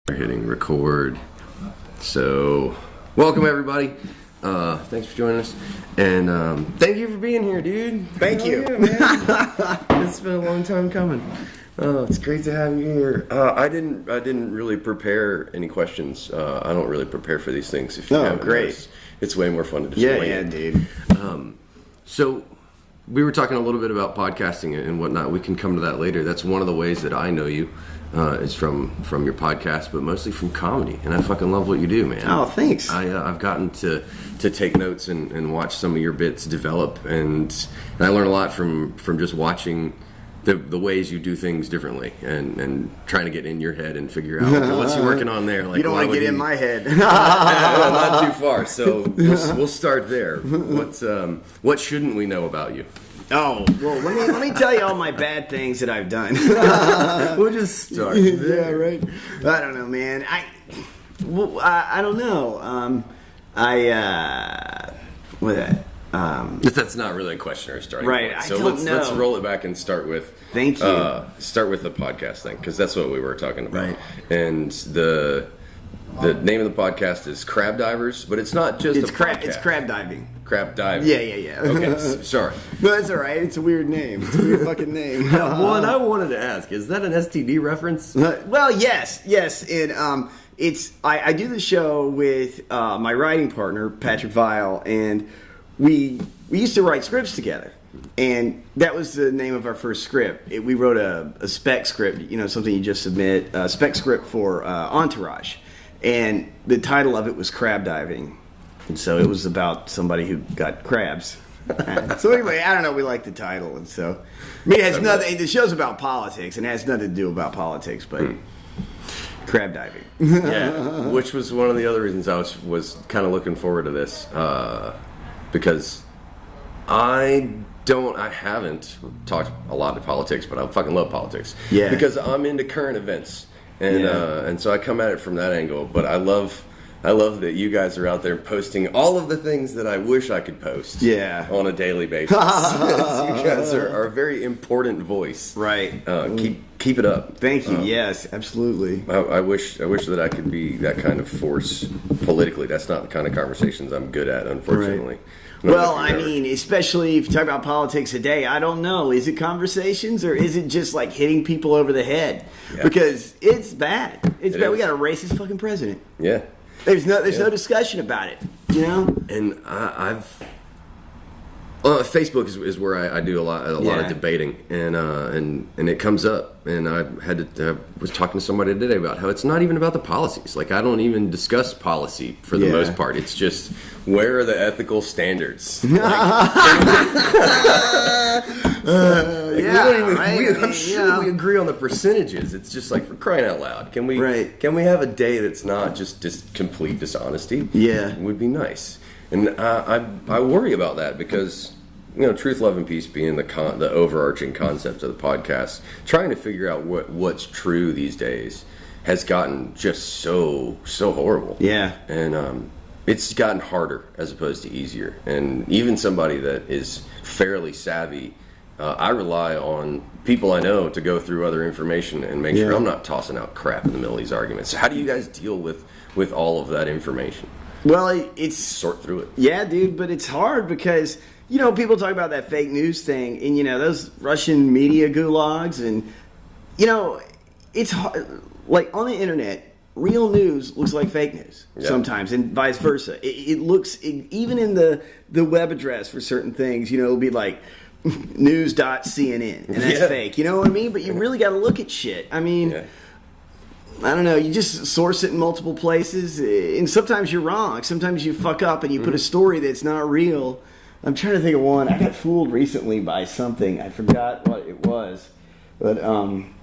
We're hitting record. So, welcome everybody. Thanks for joining us, and thank you for being here, dude. Thank you, yeah, man. It's been a long time coming. Oh, it's great to have you here. I didn't really prepare any questions. I don't really prepare for these things. If you haven't great. noticed. It's way more fun to just Yeah, wing yeah, it. dude. So, we were talking a little bit about podcasting and whatnot. We can come to that later. That's one of the ways that I know you. Is from your podcast, but mostly from comedy, and I fucking love what you do, man. Oh, thanks. I've gotten to take notes and watch some of your bits develop, and I learn a lot from just watching the ways you do things differently, and trying to get in your head and figure out what's you working on there. Like, you don't want to get in my head. Not too far. So we'll start there. What shouldn't we know about you? Oh, well, let me tell you all my bad things that I've done. We'll just start. Yeah, right. I don't know, man. I don't know. That's not really a question or a starting right, point. So I don't know. let's roll it back and start with. Thank you. Start with the podcast thing, because that's what we were talking about. Right. And the name of the podcast is Crab Divers, but it's not just a podcast. It's crab diving. Crab diving. Yeah. Okay, sorry. No, that's all right. It's a weird name. It's a weird fucking name. Well, and I wanted to ask, is that an STD reference? Well, yes. And I do the show with my writing partner Patrick Vile, and we used to write scripts together, and that was the name of our first script. We wrote a spec script, something you just submit, a spec script for Entourage, and the title of it was Crab Diving, and so it was about somebody who got crabs. So anyway, I don't know. We like the title, and so it has nothing. The show's about politics, and it has nothing to do about politics, but. Crab diving. Yeah, which was one of the other reasons I was kind of looking forward to this, because I haven't talked a lot of politics, but I fucking love politics. Yeah. Because I'm into current events, and so I come at it from that angle. But I love that you guys are out there posting all of the things that I wish I could post. Yeah. On a daily basis. You guys are a very important voice. Right. Keep it up. Thank you. Yes, absolutely. I wish that I could be that kind of force politically. That's not the kind of conversations I'm good at, unfortunately. Right. Well, I mean, especially if you talk about politics today, I don't know. Is it conversations or is it just like hitting people over the head? Yeah. Because it's bad. It's bad. We got a racist fucking president. Yeah. There's no discussion about it, And Facebook is where I do a lot of debating, and it comes up, and I was talking to somebody today about how it's not even about the policies. Like, I don't even discuss policy for the most part. It's just, where are the ethical standards? I'm sure we agree on the percentages. It's just like, for crying out loud, can we have a day that's not just complete dishonesty? Yeah, it would be nice. And I worry about that because, truth, love, and peace being the overarching concept of the podcast, trying to figure out what's true these days has gotten just so horrible. Yeah. And it's gotten harder as opposed to easier. And even somebody that is fairly savvy, I rely on people I know to go through other information and make sure I'm not tossing out crap in the middle of these arguments. So how do you guys deal with all of that information? Well, it's sort through it. Yeah, dude, but it's hard because people talk about that fake news thing, and those Russian media gulags, and it's hard. Like, on the internet, real news looks like fake news sometimes, and vice versa. It looks, even in the web address for certain things, it'll be like news.cnn, and that's fake. You know what I mean? But you really got to look at shit. I mean. Yeah. I don't know, you just source it in multiple places, and sometimes you're wrong. Sometimes you fuck up and you put a story that's not real. I'm trying to think of one. I got fooled recently by something. I forgot what it was. But, I don't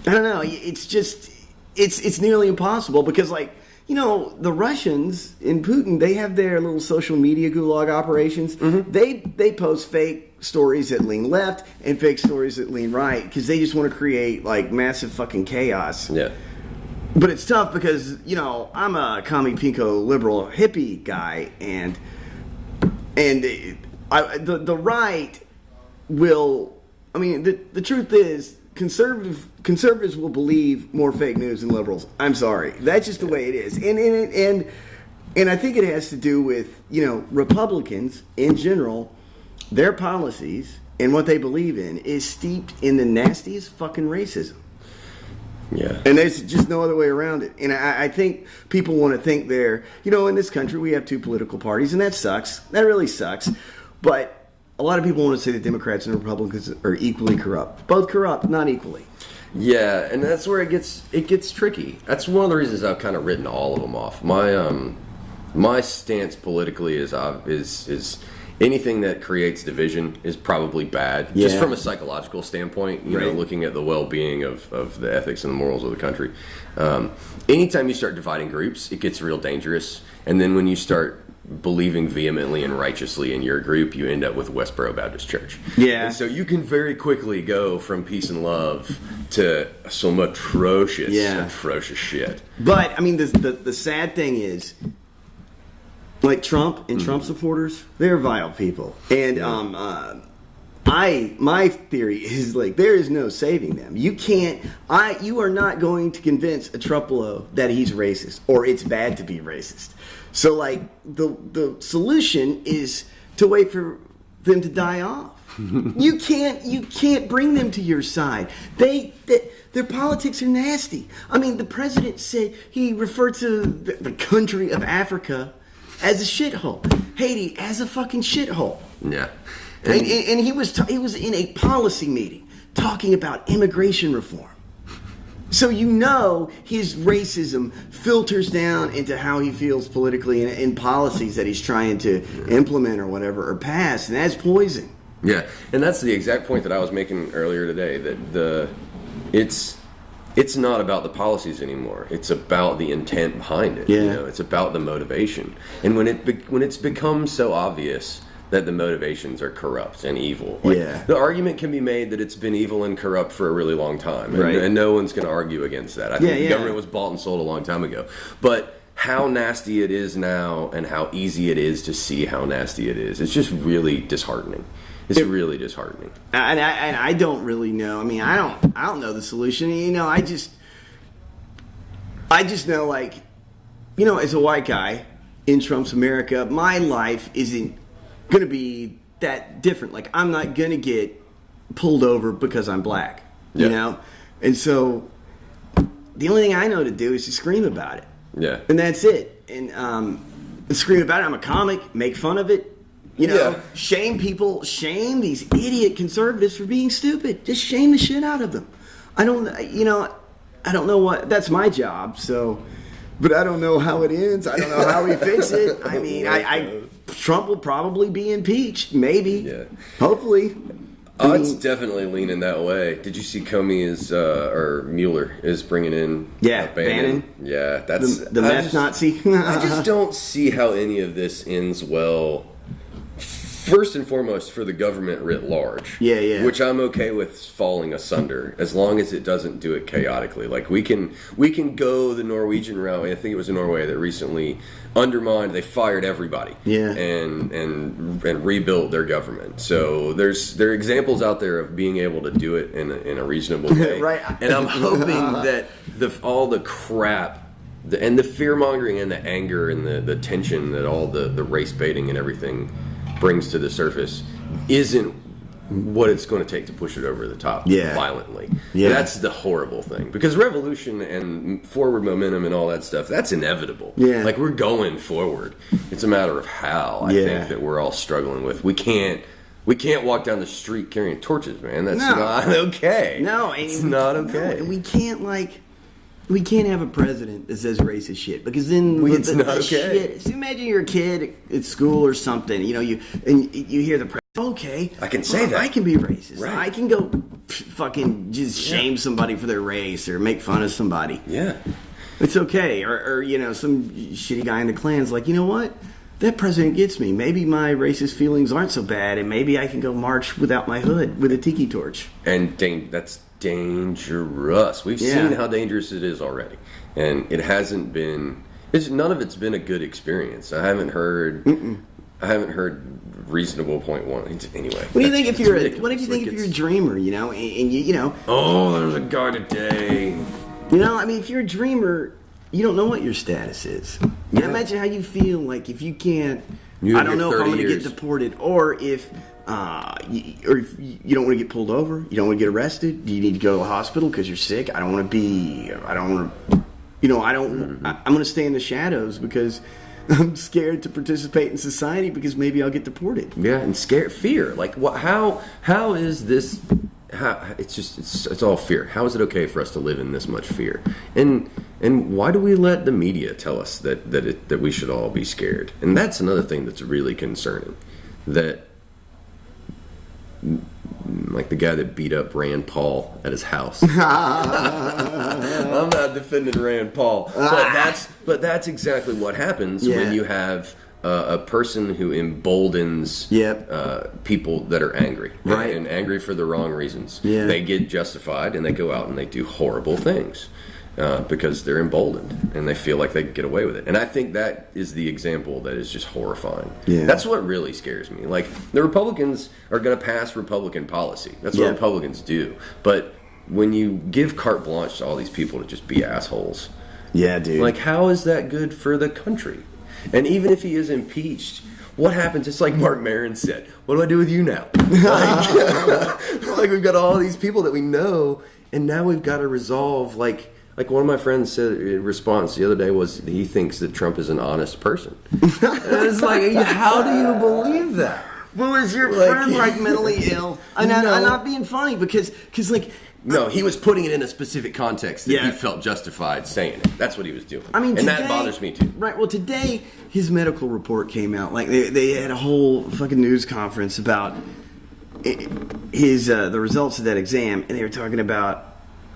know. It's just, it's nearly impossible because, like, the Russians in Putin, they have their little social media gulag operations. Mm-hmm. They post fake stories that lean left and fake stories that lean right because they just want to create, like, massive fucking chaos. Yeah. But it's tough because, I'm a commie pinko liberal hippie guy, and the right will, I mean, the truth is, conservatives will believe more fake news than liberals. I'm sorry, that's just the way it is, and I think it has to do with Republicans in general, their policies and what they believe in is steeped in the nastiest fucking racism. Yeah. And there's just no other way around it. And I think people want to think in this country we have two political parties, and that sucks. That really sucks. But a lot of people want to say that Democrats and Republicans are equally corrupt. Both corrupt, not equally. Yeah, and that's where it gets tricky. That's one of the reasons I've kind of written all of them off. My stance politically is anything that creates division is probably bad, just from a psychological standpoint. You know, looking at the well-being of the ethics and the morals of the country. Anytime you start dividing groups, it gets real dangerous. And then when you start believing vehemently and righteously in your group, you end up with Westboro Baptist Church. Yeah. And so you can very quickly go from peace and love to some atrocious shit. But I mean, the sad thing is, like Trump and Trump supporters, they're vile people. And my theory is there is no saving them. You are not going to convince a Trumpolo that he's racist or it's bad to be racist. So the solution is to wait for them to die off. You can't bring them to your side. Their politics are nasty. I mean, the president said he referred to the country of Africa as a shithole, Haiti as a fucking shithole. Yeah, and he was in a policy meeting talking about immigration reform. So his racism filters down into how he feels politically and in policies that he's trying to implement or whatever or pass, and that's poison. Yeah, and that's the exact point that I was making earlier today. That it's not about the policies anymore. It's about the intent behind it. Yeah. It's about the motivation. And when it's become so obvious that the motivations are corrupt and evil, the argument can be made that it's been evil and corrupt for a really long time, and no one's going to argue against that. I think the government was bought and sold a long time ago, but how nasty it is now and how easy it is to see how nasty it is, it's just really disheartening. It's really disheartening. And I don't really know. I mean, I don't know the solution. I just know, as a white guy in Trump's America, my life isn't going to be that different. I'm not going to get pulled over because I'm black, you know? And so the only thing I know to do is to scream about it. Yeah. And that's it. And scream about it. I'm a comic, make fun of it. Shame people, shame these idiot conservatives for being stupid. Just shame the shit out of them. I don't know what, that's my job, but I don't know how it ends. I don't know how we fix it. I mean, Trump will probably be impeached, maybe. Yeah. Hopefully. It's definitely leaning that way. Did you see Comey or Mueller is bringing in Bannon? Yeah, that's the meth Nazi. I just don't see how any of this ends well. First and foremost, for the government writ large. Yeah. Which I'm okay with falling asunder, as long as it doesn't do it chaotically. We can go the Norwegian route. I think it was in Norway that recently undermined. They fired everybody. Yeah. And rebuilt their government. So there are examples out there of being able to do it in a reasonable way. Right. And I'm hoping that all the crap. And the fear-mongering and the anger and the tension that all the race baiting and everything brings to the surface isn't what it's going to take to push it over the top violently. Yeah. That's the horrible thing. Because revolution and forward momentum and all that stuff, that's inevitable. Yeah. We're going forward. It's a matter of how I think that we're all struggling with. We can't walk down the street carrying torches, man. That's not okay. No. It's not okay. No, and we can't have a president that says racist shit, because then it's not okay. Shit. So imagine you're a kid at school or something, you hear the president. Okay, I can say that. I can be racist. Right. I can go fucking just shame somebody for their race or make fun of somebody. Yeah, it's okay. Or some shitty guy in the Klan's like, you know what? That president gets me. Maybe my racist feelings aren't so bad, and maybe I can go march without my hood with a tiki torch. And that's dangerous. We've seen how dangerous it is already, and it hasn't been. None of it's been a good experience. I haven't heard reasonable point one. Anyway. What do you think if you're a dreamer, you know, and you know? Oh, there's a guy today. You know, I mean, if you're a dreamer, you don't know what your status is. Yeah. Imagine how you feel like if you can't. I don't know if I'm going to get deported, or if you don't want to get pulled over, you don't want to get arrested. Do you need to go to the hospital because you're sick? I don't want to be. I don't want to. You know, I'm going to stay in the shadows because I'm scared to participate in society because maybe I'll get deported. Yeah, and fear. Like, what? How is this? It's all fear. How is it okay for us to live in this much fear? And why do we let the media tell us that we should all be scared? And that's another thing that's really concerning. That, like the guy that beat up Rand Paul at his house. I'm not defending Rand Paul, but that's exactly what happens when you have a person who emboldens people that are angry, right, and angry for the wrong reasons. Yeah. They get justified and they go out and they do horrible things because they're emboldened and they feel like they can get away with it. And I think that is the example that is just horrifying. Yeah. That's what really scares me. Like, the Republicans are going to pass Republican policy. That's what Republicans do. But when you give carte blanche to all these people to just be assholes, yeah, dude, like, how is that good for the country? And even if he is impeached, what happens? It's like Mark Maron said, what do I do with you now? Like we've got all these people that we know, and now we've got to resolve, like one of my friends said in response the other day was he thinks that Trump is an honest person. And it's like, how do you believe that? Well, is your friend like mentally ill? I'm not being funny because like... No, he was putting it in a specific context that he felt justified saying it. That's what he was doing. I mean, and that bothers me too. Right. Well, today his medical report came out. Like they had a whole fucking news conference about the results of that exam, and they were talking about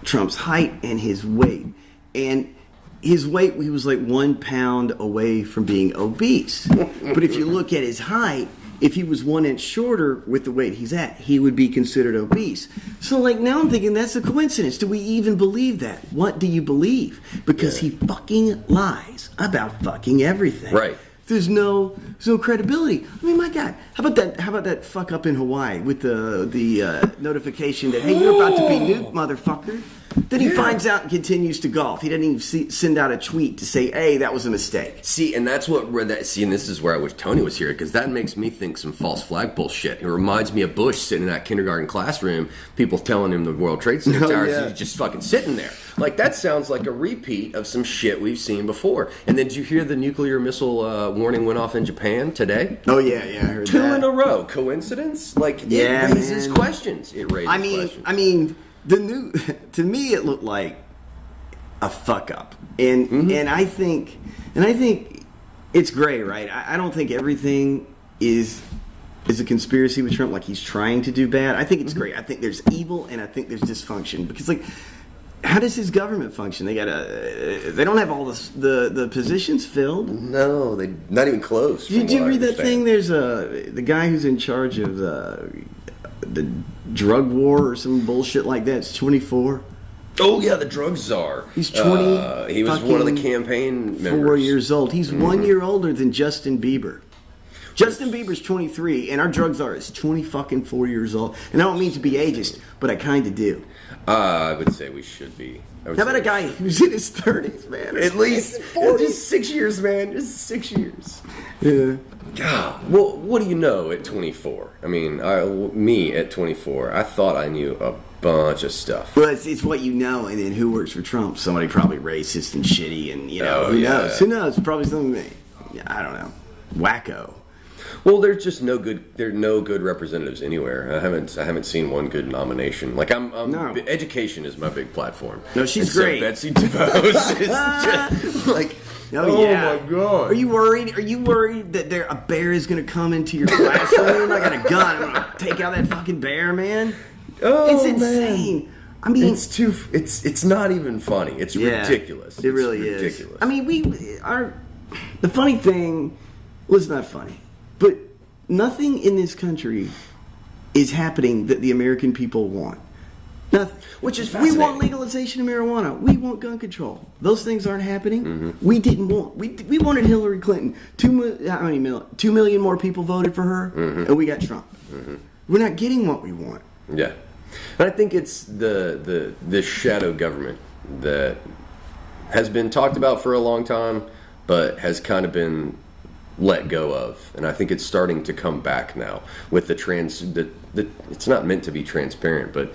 Trump's height and his weight. And his weight, he was like 1 pound away from being obese. But if you look at his height, if he was 1 inch shorter with the weight he's at, he would be considered obese. So, like, now I'm thinking that's a coincidence. Do we even believe that? What do you believe? Because he fucking lies about fucking everything. Right. There's no credibility. I mean, my God, how about that fuck up in Hawaii with the notification that, hey, you're about to be nuked, motherfucker. Then he finds out and continues to golf. He doesn't even send out a tweet to say, hey, that was a mistake. See, and that's and this is where I wish Tony was here, because that makes me think some false flag bullshit. It reminds me of Bush sitting in that kindergarten classroom, people telling him the World Trade Center towers, he's just fucking sitting there. Like, that sounds like a repeat of some shit we've seen before. And then did you hear the nuclear missile warning went off in Japan today? Oh, yeah, I heard that. 2 in a row. Coincidence? Like, it raises questions. It raises questions. I mean... to me it looked like a fuck up, and I think it's great, right? I don't think everything is a conspiracy with Trump, like he's trying to do bad. I think it's great. I think there's evil and I think there's dysfunction, because like, how does his government function? They don't have all the positions filled. No, they not even close. Did you read that thing? There's the guy who's in charge of the drug war or some bullshit like that. It's 24. Oh yeah, the drug czar. He's 20. He was one of the campaign members. 4 years old. He's 1 year older than Justin Bieber. Justin Bieber's 23, and our drug czar is 24 years old. And I don't mean to be ageist, but I kind of do. I would say we should be. How about a guy who's in his 30s, man? At least 40. Just 6 years, man. Just 6 years. Yeah. God. Well, what do you know at 24? I mean, me at 24, I thought I knew a bunch of stuff. Well, it's what you know, and then who works for Trump? Somebody probably racist and shitty, and who knows? Who knows? Probably something. I don't know. Wacko. Well, there's just no good. There are no good representatives anywhere. I haven't seen one good nomination. Like education is my big platform. No, she's great. So Betsy DeVos is just like. Oh my God! Are you worried? Are you worried that a bear is going to come into your classroom? I got a gun. I'm going to take out that fucking bear, man. Oh, it's insane. Man. I mean, it's not even funny. It's ridiculous. It really is ridiculous. I mean, the funny thing was not funny, but nothing in this country is happening that the American people want. Nothing. Which is We fascinating. want legalization of marijuana. We want gun control. Those things aren't happening. Mm-hmm. We didn't want. We wanted Hillary Clinton. 2 million more people voted for her, and we got Trump. We're not getting what we want. Yeah, and I think it's the shadow government that has been talked about for a long time, but has kind of been let go of, and I think it's starting to come back now with it's not meant to be transparent, but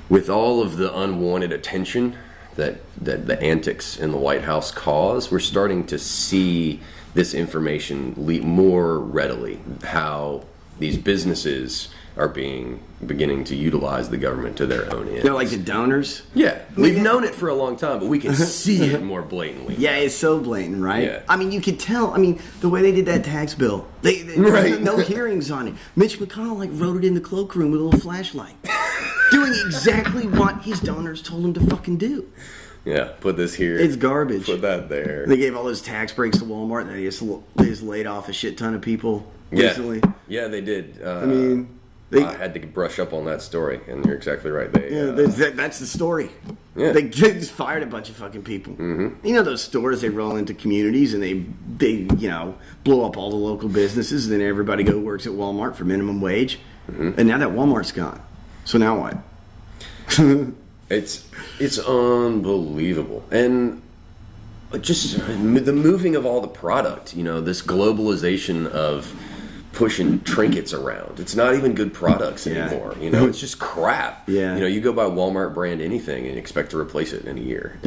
with all of the unwanted attention that the antics in the White House cause, we're starting to see this information more readily, how these businesses are beginning to utilize the government to their own ends. They're like the donors. Yeah, we've known it for a long time, but we can see it more blatantly. Yeah, it's so blatant, right? Yeah. I mean, you could tell. I mean, the way they did that tax bill, they Right. no hearings on it. Mitch McConnell wrote it in the cloakroom with a little flashlight, doing exactly what his donors told him to fucking do. Yeah, put this here. It's garbage. Put that there. They gave all those tax breaks to Walmart, and they just laid off a shit ton of people recently. Yeah, they did. I mean, I had to brush up on that story, and you're exactly right. That's the story. Yeah. They just fired a bunch of fucking people. Mm-hmm. You know those stores, they roll into communities and they blow up all the local businesses, and then everybody works at Walmart for minimum wage. Mm-hmm. And now that Walmart's gone. So now what? It's unbelievable. And just the moving of all the product, this globalization of pushing trinkets around. It's not even good products anymore. It's just crap. Yeah. You go buy Walmart brand anything and expect to replace it in a year.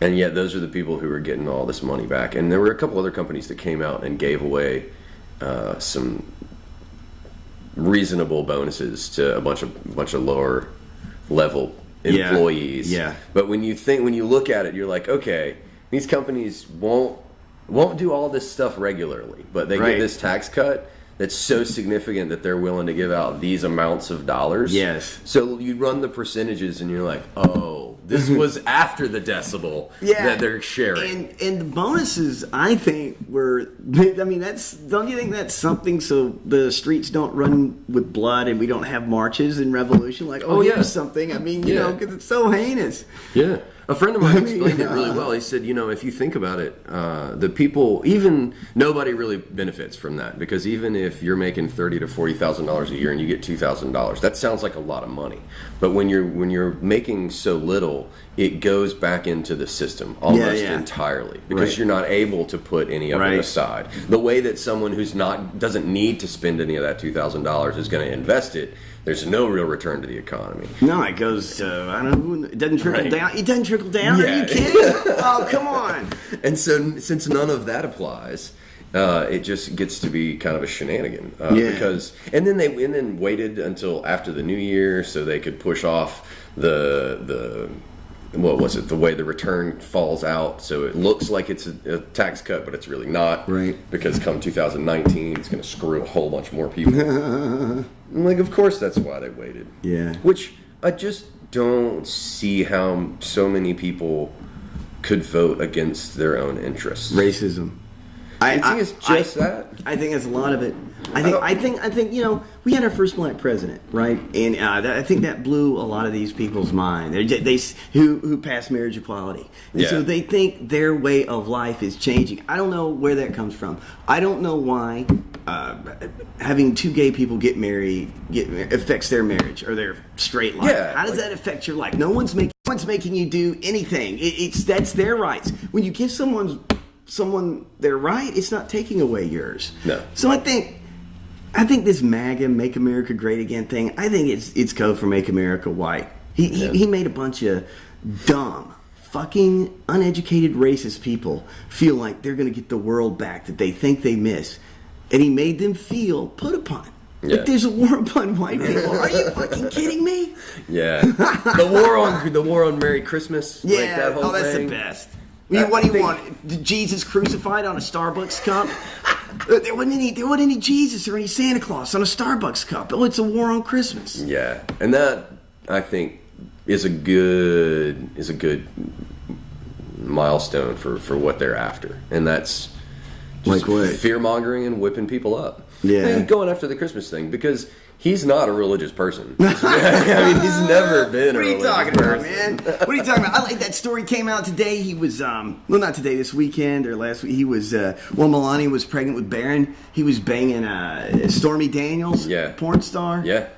And yet those are the people who are getting all this money back. And there were a couple other companies that came out and gave away some reasonable bonuses to a bunch of lower level employees. Yeah. But when you look at it, you're like, okay, these companies won't do all this stuff regularly, but they get this tax cut that's so significant that they're willing to give out these amounts of dollars. Yes. So you run the percentages and you're like, oh, this was after the decibel that they're sharing. And the bonuses, I think, don't you think that's something so the streets don't run with blood and we don't have marches and revolution? Like, here's something. I mean, because it's so heinous. Yeah. A friend of mine explained it really well. He said, if you think about it, the people, nobody really benefits from that, because even if you're making $30,000 to $40,000 a year and you get $2,000, that sounds like a lot of money. But when you're making so little, it goes back into the system almost entirely, because you're not able to put any of it aside. The way that someone who's doesn't need to spend any of that $2,000 is going to invest it, there's no real return to the economy. No, it goes, it doesn't trickle down. It doesn't trickle down? Yeah. Are you kidding? Oh, come on. And so, since none of that applies, it just gets to be kind of a shenanigan. And then waited until after the new year so they could push off the what was it? The way the return falls out, so it looks like it's a tax cut, but it's really not. Right. Because come 2019, it's going to screw a whole bunch more people. Of course, that's why they waited. Yeah. Which I just don't see how so many people could vote against their own interests. Racism. I think it's just that. I think it's a lot of it. I think we had our first black president, right? And I think that blew a lot of these people's mind. They who passed marriage equality, and so they think their way of life is changing. I don't know where that comes from. I don't know why having two gay people get married affects their marriage or their straight life. Yeah, how does that affect your life? No one's making you do anything. That's their rights. When you give someone their right, it's not taking away yours. No. So I think this MAGA, Make America Great Again thing, I think it's code for Make America White. He made a bunch of dumb, fucking uneducated racist people feel like they're going to get the world back that they think they miss. And he made them feel put upon. Yeah. Like there's a war upon white people. Are you fucking kidding me? Yeah. The war on Merry Christmas. Yeah. Like that whole that's thing. the best. What do you want? Jesus crucified on a Starbucks cup? There wasn't any Jesus or any Santa Claus on a Starbucks cup. Oh, it's a war on Christmas. Yeah, and that I think is a good milestone for what they're after, and that's just fear mongering and whipping people up. Yeah, and going after the Christmas thing, because He's not a religious person. I mean, he's never been a religious person. What are you talking about, man? What are you talking about? I like that story came out today. He was, well, not today, this weekend or last week. He was, while Melania was pregnant with Barron, he was banging Stormy Daniels, porn star. Yeah.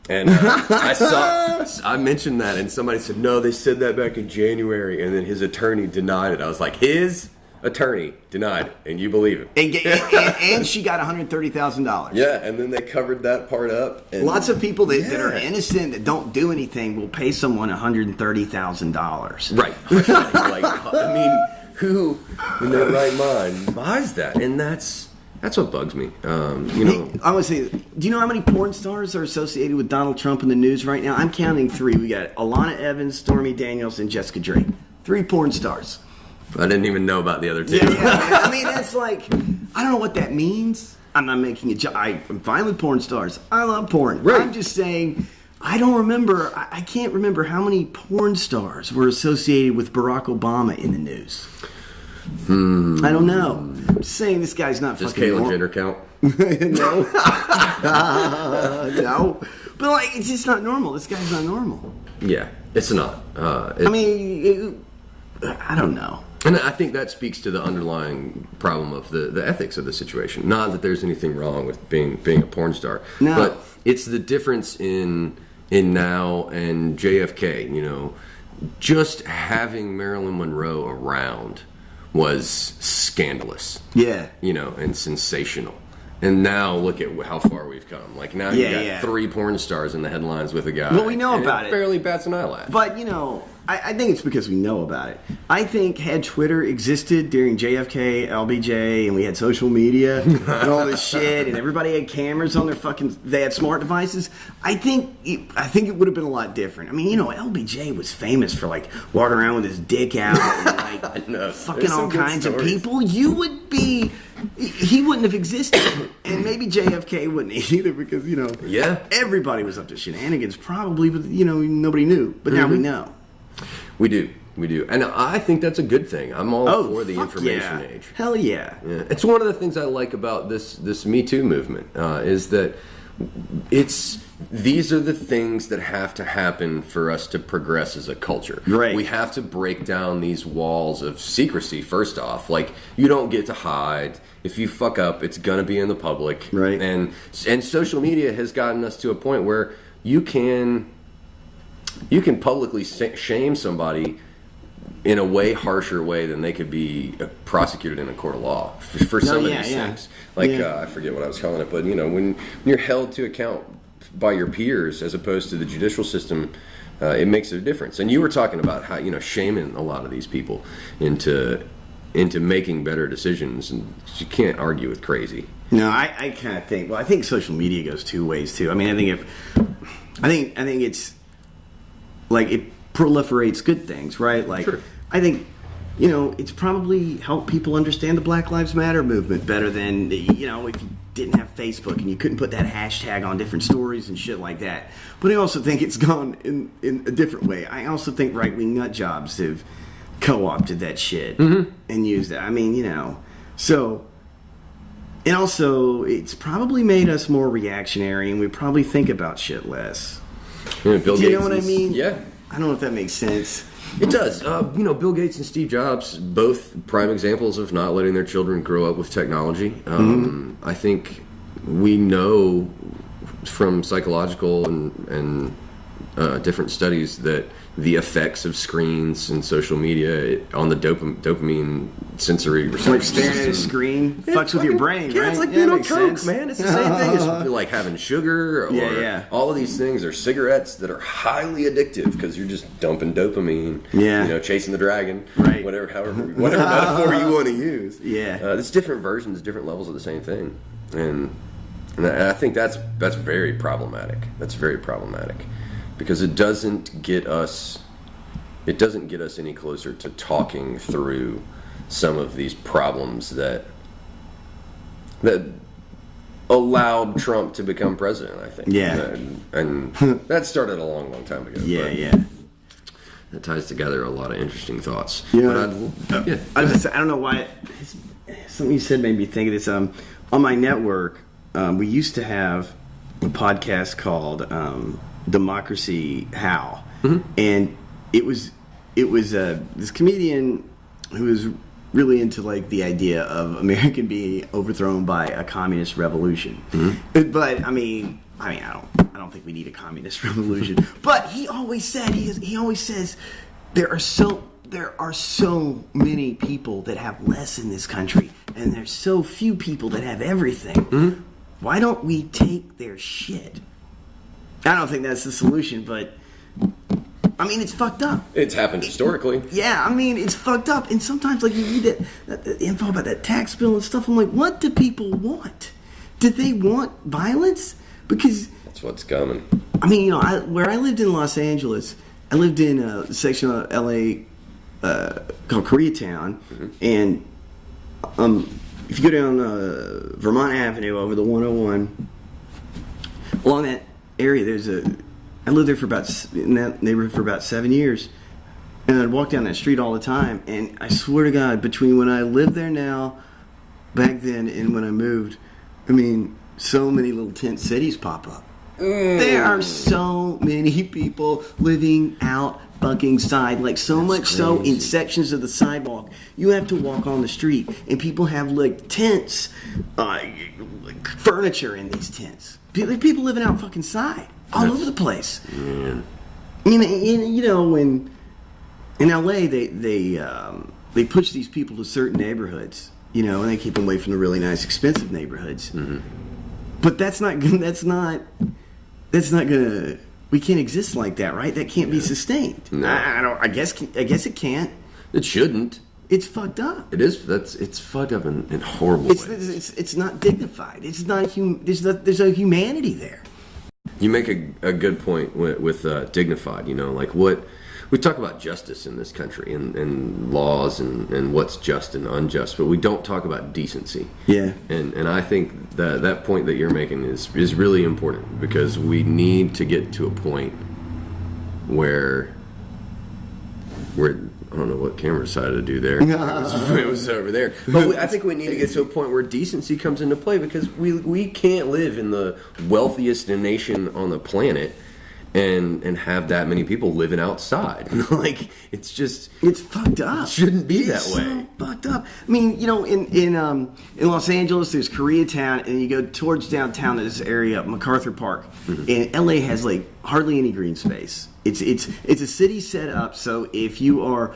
And I mentioned that, and somebody said, no, they said that back in January, and then his attorney denied it. I was like, his attorney denied it, and you believe him. And she got $130,000. Yeah, and then they covered that part up. And lots of people that are innocent, that don't do anything, will pay someone $130,000. Right. Like, I mean, who in their right mind buys that? And that's what bugs me. I want to say, do you know how many porn stars are associated with Donald Trump in the news right now? I'm counting 3. We got Alana Evans, Stormy Daniels, and Jessica Drake. 3 porn stars. I didn't even know about the other 2. Yeah. I mean, that's like, I don't know what that means. I'm not making a joke. I'm fine with porn stars. I love porn. Right. I'm just saying, I don't remember. I can't remember how many porn stars were associated with Barack Obama in the news. I don't know. I'm just saying this guy's not Does fucking Caitlyn Jenner count? No. No. But, like, it's just not normal. This guy's not normal. Yeah, it's not. I mean, I don't know. And I think that speaks to the underlying problem of the ethics of the situation. Not that there's anything wrong with being a porn star. No. But it's the difference in now and JFK, you know. Just having Marilyn Monroe around was scandalous. Yeah. You know, and sensational. And now look at how far we've come. Like now you got 3 porn stars in the headlines with a guy. Well, we know about it. Barely bats an eyelash. But, you know, I think it's because we know about it. I think had Twitter existed during JFK, LBJ, and we had social media and all this shit, and everybody had cameras on their they had smart devices, I think it would have been a lot different. I mean, you know, LBJ was famous for, like, walking around with his dick out and, like, fucking all kinds of people. You would be... He wouldn't have existed, and maybe JFK wouldn't either, because, you know, everybody was up to shenanigans, probably, but, you know, nobody knew. But now we know. We do, and I think that's a good thing. I'm all for the information age. Hell yeah. It's one of the things I like about this Me Too movement is that these are the things that have to happen for us to progress as a culture. Right. We have to break down these walls of secrecy. First off, like, you don't get to hide. If you fuck up, it's gonna be in the public. Right. And social media has gotten us to a point where you can publicly shame somebody in a way harsher way than they could be prosecuted in a court of law for some of these things. Like, I forget what I was calling it, but, you know, when you're held to account by your peers as opposed to the judicial system, it makes a difference. And you were talking about how, you know, shaming a lot of these people into making better decisions, and you can't argue with crazy. No, I kind of think, well, I think social media goes 2 ways too. I mean, I think it's like it proliferates good things, right? Like, sure. I think, you know, it's probably helped people understand the Black Lives Matter movement better than, you know, if you didn't have Facebook and you couldn't put that hashtag on different stories and shit like that. But I also think it's gone in a different way. I also think right-wing nut jobs have co-opted that shit and used it. I mean, you know, so... And also, it's probably made us more reactionary, and we probably think about shit less. Yeah, Do you know what I mean? Yeah. I don't know if that makes sense. It does. You know, Bill Gates and Steve Jobs, both prime examples of not letting their children grow up with technology. I think we know from psychological and different studies that the effects of screens and social media on the dopamine sensory receptors. Like staring at a screen fucks with your brain, right? It's like being on coke, man. It's the same thing as like having sugar or all of these things, or cigarettes that are highly addictive because you're just dumping dopamine. Yeah. You know, chasing the dragon. Right. Whatever metaphor you want to use. Yeah. It's different versions, different levels of the same thing, and I think that's very problematic. That's very problematic. Because it doesn't get us any closer to talking through some of these problems that allowed Trump to become president, I think. Yeah. And that started a long, long time ago. Yeah. That ties together a lot of interesting thoughts. Yeah. I don't know why. Something you said made me think of this. On my network, we used to have podcast called Democracy How, Mm-hmm. and it was this comedian who was really into like the idea of America being overthrown by a communist revolution. Mm-hmm. But I mean, I don't think we need a communist revolution. But he always says there are so many people that have less in this country, and there's so few people that have everything. Mm-hmm. Why don't we take their shit? I don't think that's the solution, but I mean, it's fucked up. It's happened historically. Yeah, I mean, it's fucked up. And sometimes, like, you read that info about that tax bill and stuff, I'm like, what do people want? Do they want violence? Because That's what's coming. I mean, you know, where I lived in Los Angeles, I lived in a section of LA called Koreatown, and if you go down Vermont Avenue over the 101, along that area, I lived there in that neighborhood for about 7 years, and I'd walk down that street all the time, and I swear to God, between when I lived there now, back then, and when I moved, I mean, so many little tent cities pop up. There are so many people living out fucking side, like so That's much crazy. so in sections of the sidewalk you have to walk on the street, and people have like tents, like furniture in these tents. People living out fucking side all over the place. Man. You know, when in LA they push these people to certain neighborhoods, you know, and they keep them away from the really nice, expensive neighborhoods. Mm-hmm. But that's not gonna. We can't exist like that, right? That can't be sustained. No. I guess it can't. It shouldn't. It's fucked up. It is. It's fucked up in horrible ways. It's not dignified. It's not there's no humanity there. You make a good point with dignified. You know, like what we talk about justice in this country and laws and what's just and unjust, but we don't talk about decency. Yeah. And I think that point that you're making is really important, because we need to get to a point where I don't know what camera decided to do there. It was over there. But I think we need to get to a point where decency comes into play, because we can't live in the wealthiest nation on the planet and have that many people living outside. Like, it's fucked up. It shouldn't be that It's way. so fucked up. I mean, you know, in Los Angeles, there's Koreatown, and you go towards downtown, there's this area, MacArthur Park, and LA has like hardly any green space. It's a city set up so if you are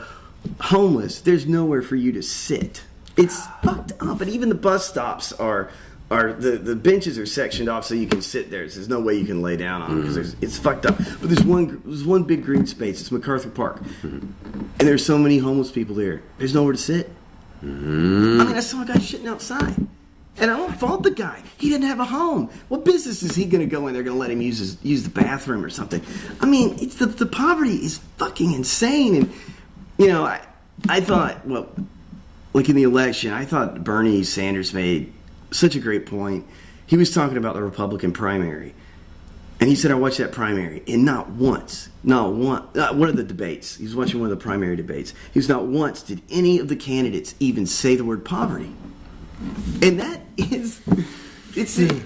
homeless, there's nowhere for you to sit. It's fucked up. And even the bus stops are the benches are sectioned off so you can sit there. So there's no way you can lay down on them because it's fucked up. But there's one big green space. It's MacArthur Park, and there's so many homeless people there. There's nowhere to sit. I mean, I saw a guy shitting outside, and I don't fault the guy. He didn't have a home. What business is he going to go in? They're going to let him use the bathroom or something. I mean, it's the poverty is fucking insane. And you know, I thought, well, like in the election, I thought Bernie Sanders made such a great point. He was talking about the Republican primary, and he said, I watched that primary, and not one of the debates, he was watching one of the primary debates, not once did any of the candidates even say the word poverty. And that is,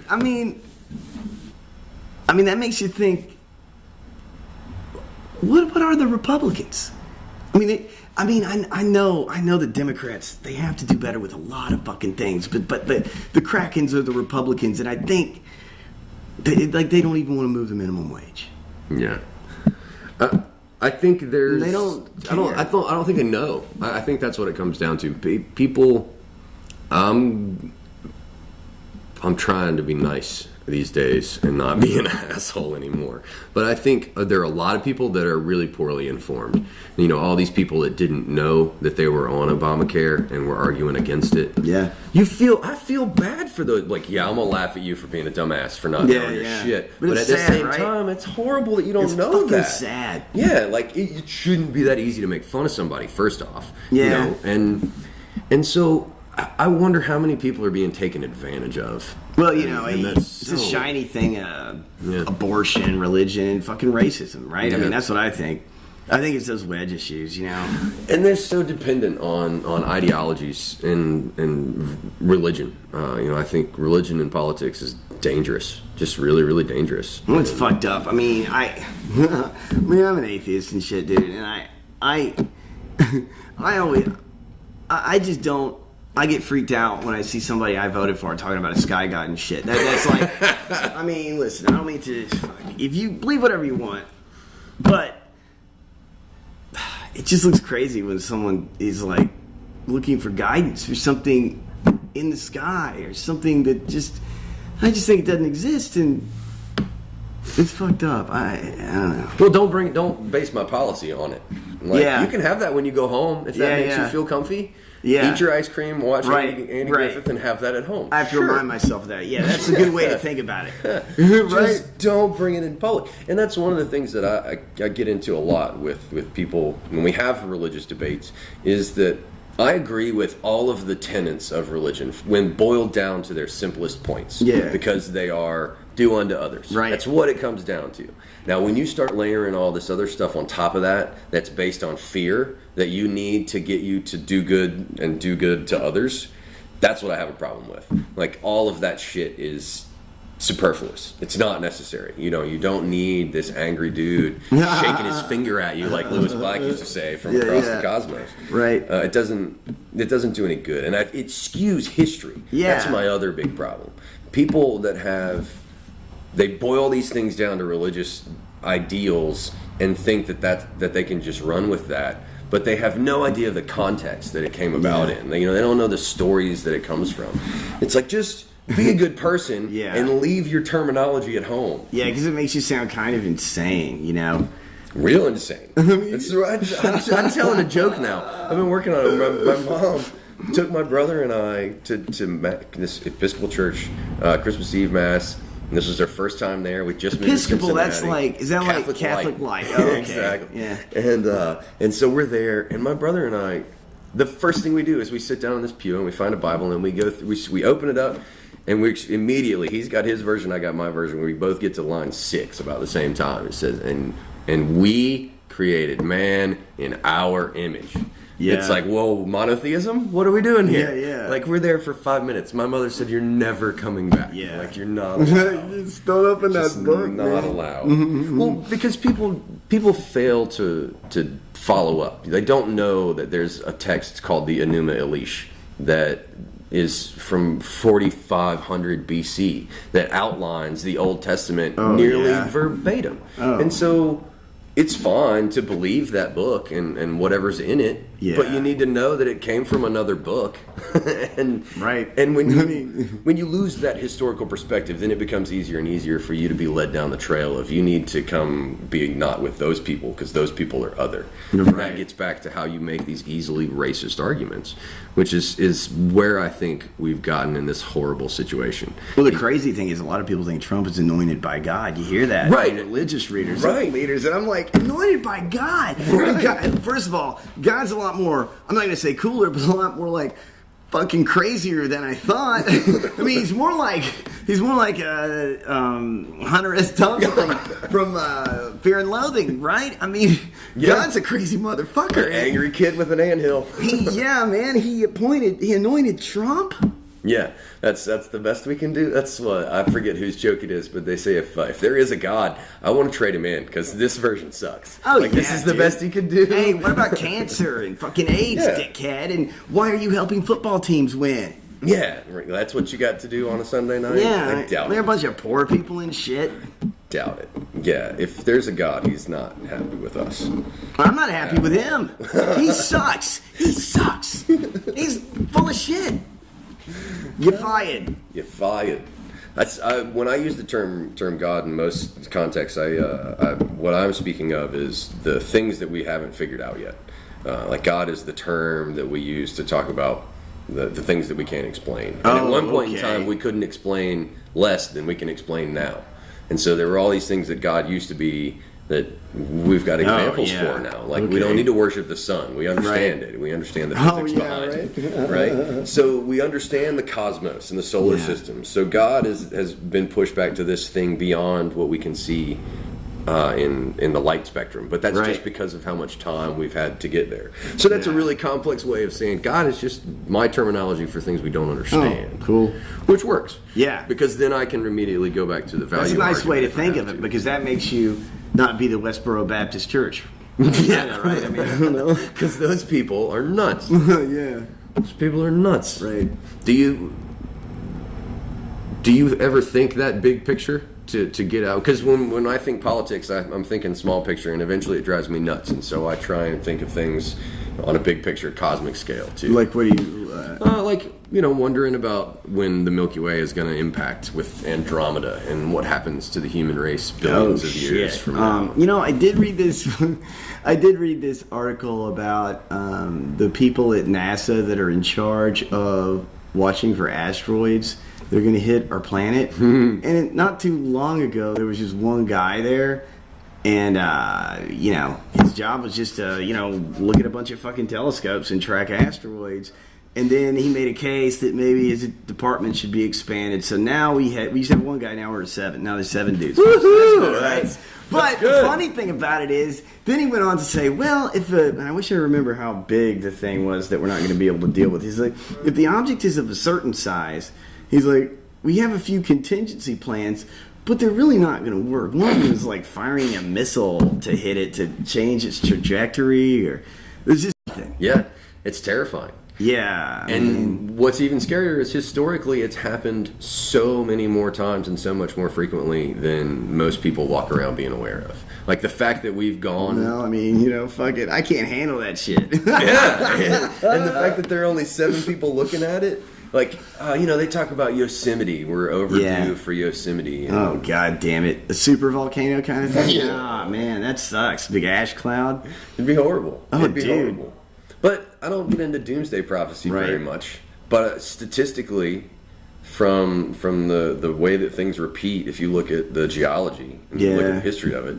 I mean, that makes you think, what are the Republicans? I know the Democrats, they have to do better with a lot of fucking things, but the Krakens are the Republicans, and I think they don't even want to move the minimum wage. Yeah. I think there's. They don't. I don't think they know. I think that's what it comes down to. People. I'm trying to be nice these days and not be an asshole anymore. But I think there are a lot of people that are really poorly informed. You know, all these people that didn't know that they were on Obamacare and were arguing against it. Yeah. I feel bad for those. Like, yeah, I'm gonna laugh at you for being a dumbass for not knowing your shit. But at the same time, it's horrible that you don't know that. It's sad. Yeah, like it shouldn't be that easy to make fun of somebody. First off, yeah, you know, and so I wonder how many people are being taken advantage of. Well, you know, it's a shiny thing, abortion, religion, fucking racism, right? Yeah. I mean, that's what I think. I think it's those wedge issues, And they're so dependent on ideologies and religion. I think religion and politics is dangerous, just really, really dangerous. Well, it's fucked up. I mean, I'm an atheist and shit, dude, and I just don't. I get freaked out when I see somebody I voted for talking about a sky god and shit. That's like, I mean, listen, I don't mean to. If you believe whatever you want, but it just looks crazy when someone is like looking for guidance for something in the sky or something that I just think it doesn't exist, and it's fucked up. I don't know. Well, don't base my policy on it. Like, you can have that when you go home if that makes you feel comfy. Yeah. Eat your ice cream, watch Andy Griffith, and have that at home. I have to remind myself of that. Yeah, that's a good way to think about it. Just don't bring it in public. And that's one of the things that I get into a lot with people when we have religious debates, is that I agree with all of the tenets of religion when boiled down to their simplest points. Yeah. Because they are do unto others. Right. That's what it comes down to. Now, when you start layering all this other stuff on top of that, that's based on fear that you need to get you to do good and do good to others, that's what I have a problem with. Like, all of that shit is superfluous. It's not necessary. You don't need this angry dude shaking his finger at you like Lewis Black used to say from across the cosmos. Right. It doesn't do any good, and it skews history. Yeah. That's my other big problem. People that they boil these things down to religious ideals and think that they can just run with that, but they have no idea of the context that it came about in. They don't know the stories that it comes from. It's like, just be a good person and leave your terminology at home. Yeah, because it makes you sound kind of insane, Real insane. I'm telling a joke now. I've been working on it. My mom took my brother and I to this Episcopal church Christmas Eve Mass. And this was our first time there. We just moved to Cincinnati. That's like, is that Catholic like Catholic light? Oh, okay. Exactly. Yeah. And so we're there, and my brother and I, the first thing we do is we sit down in this pew and we find a Bible and we go through, we open it up, and we immediately, he's got his version, I got my version. We both get to line 6 about the same time. It says, and we created man in our image. Yeah. It's like, whoa, monotheism? What are we doing here? Yeah. Like, we're there for 5 minutes. My mother said, you're never coming back. Yeah. Like, you're not allowed. Just don't open that book, not allowed. Well, because people fail to follow up. They don't know that there's a text called the Enuma Elish that is from 4500 BC that outlines the Old Testament nearly verbatim. And so it's fine to believe that book and whatever's in it, but you need to know that it came from another book. And when you lose that historical perspective, then it becomes easier and easier for you to be led down the trail of you need to come be not with those people because those people are other. Right. And that gets back to how you make these easily racist arguments, which is where I think we've gotten in this horrible situation. Well, the crazy thing is a lot of people think Trump is anointed by God. You hear that? Right. Religious readers, leaders, and I'm like, anointed by God. First of all, God's a lot more, I'm not going to say cooler, but a lot more like fucking crazier than I thought. I mean, he's more like Hunter S. Thompson from Fear and Loathing, right? I mean, God's a crazy motherfucker. An angry kid with an anthill. He anointed Trump. Yeah, that's the best we can do. That's what, I forget whose joke it is, but they say if there is a God, I want to trade him in because this version sucks. This is the best he could do. Hey, what about cancer and fucking AIDS, dickhead? And why are you helping football teams win? Yeah, that's what you got to do on a Sunday night? Yeah, I doubt they're it. a bunch of poor people and shit. Doubt it. Yeah, if there's a God, he's not happy with us. I'm not happy with him. He sucks. He's full of shit. You're fired. You're fired. When I use the term God in most contexts, what I'm speaking of is the things that we haven't figured out yet. Like God is the term that we use to talk about the things that we can't explain. And at one point in time, we couldn't explain less than we can explain now. And so there were all these things that God used to be that we've got examples for now. Like we don't need to worship the sun. We understand it. We understand the physics behind it. Right? So we understand the cosmos and the solar system. So God has been pushed back to this thing beyond what we can see in the light spectrum, but that's just because of how much time we've had to get there. So that's a really complex way of saying God is just my terminology for things we don't understand. Oh, cool. Which works. Yeah. Because then I can immediately go back to the value. That's a nice way to think of it, because that makes you not be the Westboro Baptist Church. Yeah, right. I mean, I don't know. Because those people are nuts. Yeah. Those people are nuts. Right. Do you ever think that big picture to get out? Because when I think politics, I'm thinking small picture, and eventually it drives me nuts. And so I try and think of things on a big picture, cosmic scale, too. Like, what do you... wondering about when the Milky Way is going to impact with Andromeda and what happens to the human race billions of years from now. I did read this... I did read this article about the people at NASA that are in charge of watching for asteroids. They're going to hit our planet. And not too long ago, there was just one guy there. And, his job was just to, look at a bunch of fucking telescopes and track asteroids. And then he made a case that maybe his department should be expanded. So now we used to have one guy, now we're at 7. Now there's 7 dudes. Woohoo! Right? But the funny thing about it is, then he went on to say, well, and I wish I remember how big the thing was that we're not going to be able to deal with. He's like, if the object is of a certain size, he's like, we have a few contingency plans, but they're really not going to work. One of them is like firing a missile to hit it to change its trajectory, or there's just nothing. Yeah, it's terrifying. Yeah. And what's even scarier is historically it's happened so many more times and so much more frequently than most people walk around being aware of. Like the fact that we've gone... Well, I mean, fuck it. I can't handle that shit. Yeah. And the fact that there are only 7 people looking at it. Like, they talk about Yosemite. We're overdue for Yosemite. Oh, god damn it. A super volcano kind of thing? Yeah. Oh, man, that sucks. Big ash cloud. It'd be horrible. Oh, It'd be dude. horrible. But I don't get into doomsday prophecy very much. But statistically, from the way that things repeat, if you look at the geology and you look at the history of it,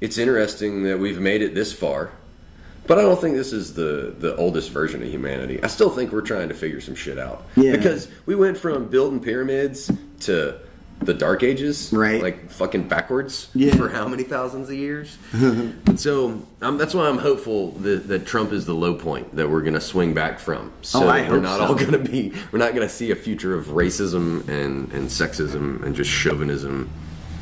it's interesting that we've made it this far. But I don't think this is the oldest version of humanity. I still think we're trying to figure some shit out. Yeah. Because we went from building pyramids to the Dark Ages, like fucking backwards for how many thousands of years? And so that's why I'm hopeful that Trump is the low point that we're going to swing back from. So we're not all going to be, we're not going to see a future of racism and sexism and just chauvinism.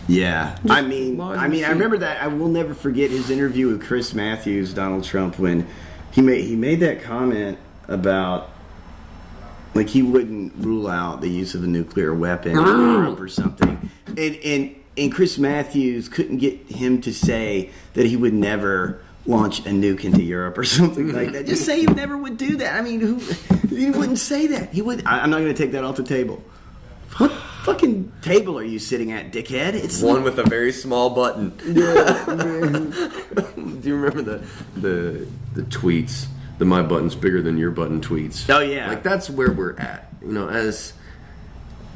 Yeah, I remember that. I will never forget his interview with Chris Matthews, Donald Trump, when he made that comment about, like, he wouldn't rule out the use of a nuclear weapon in Europe or something. And Chris Matthews couldn't get him to say that he would never launch a nuke into Europe or something like that. Just say he never would do that. I mean, he wouldn't say that. He would. I'm not going to take that off the table. What fucking table are you sitting at, dickhead? It's one with a very small button. Yeah. Do you remember the tweets? The my button's bigger than your button tweets. Oh yeah. Like that's where we're at. As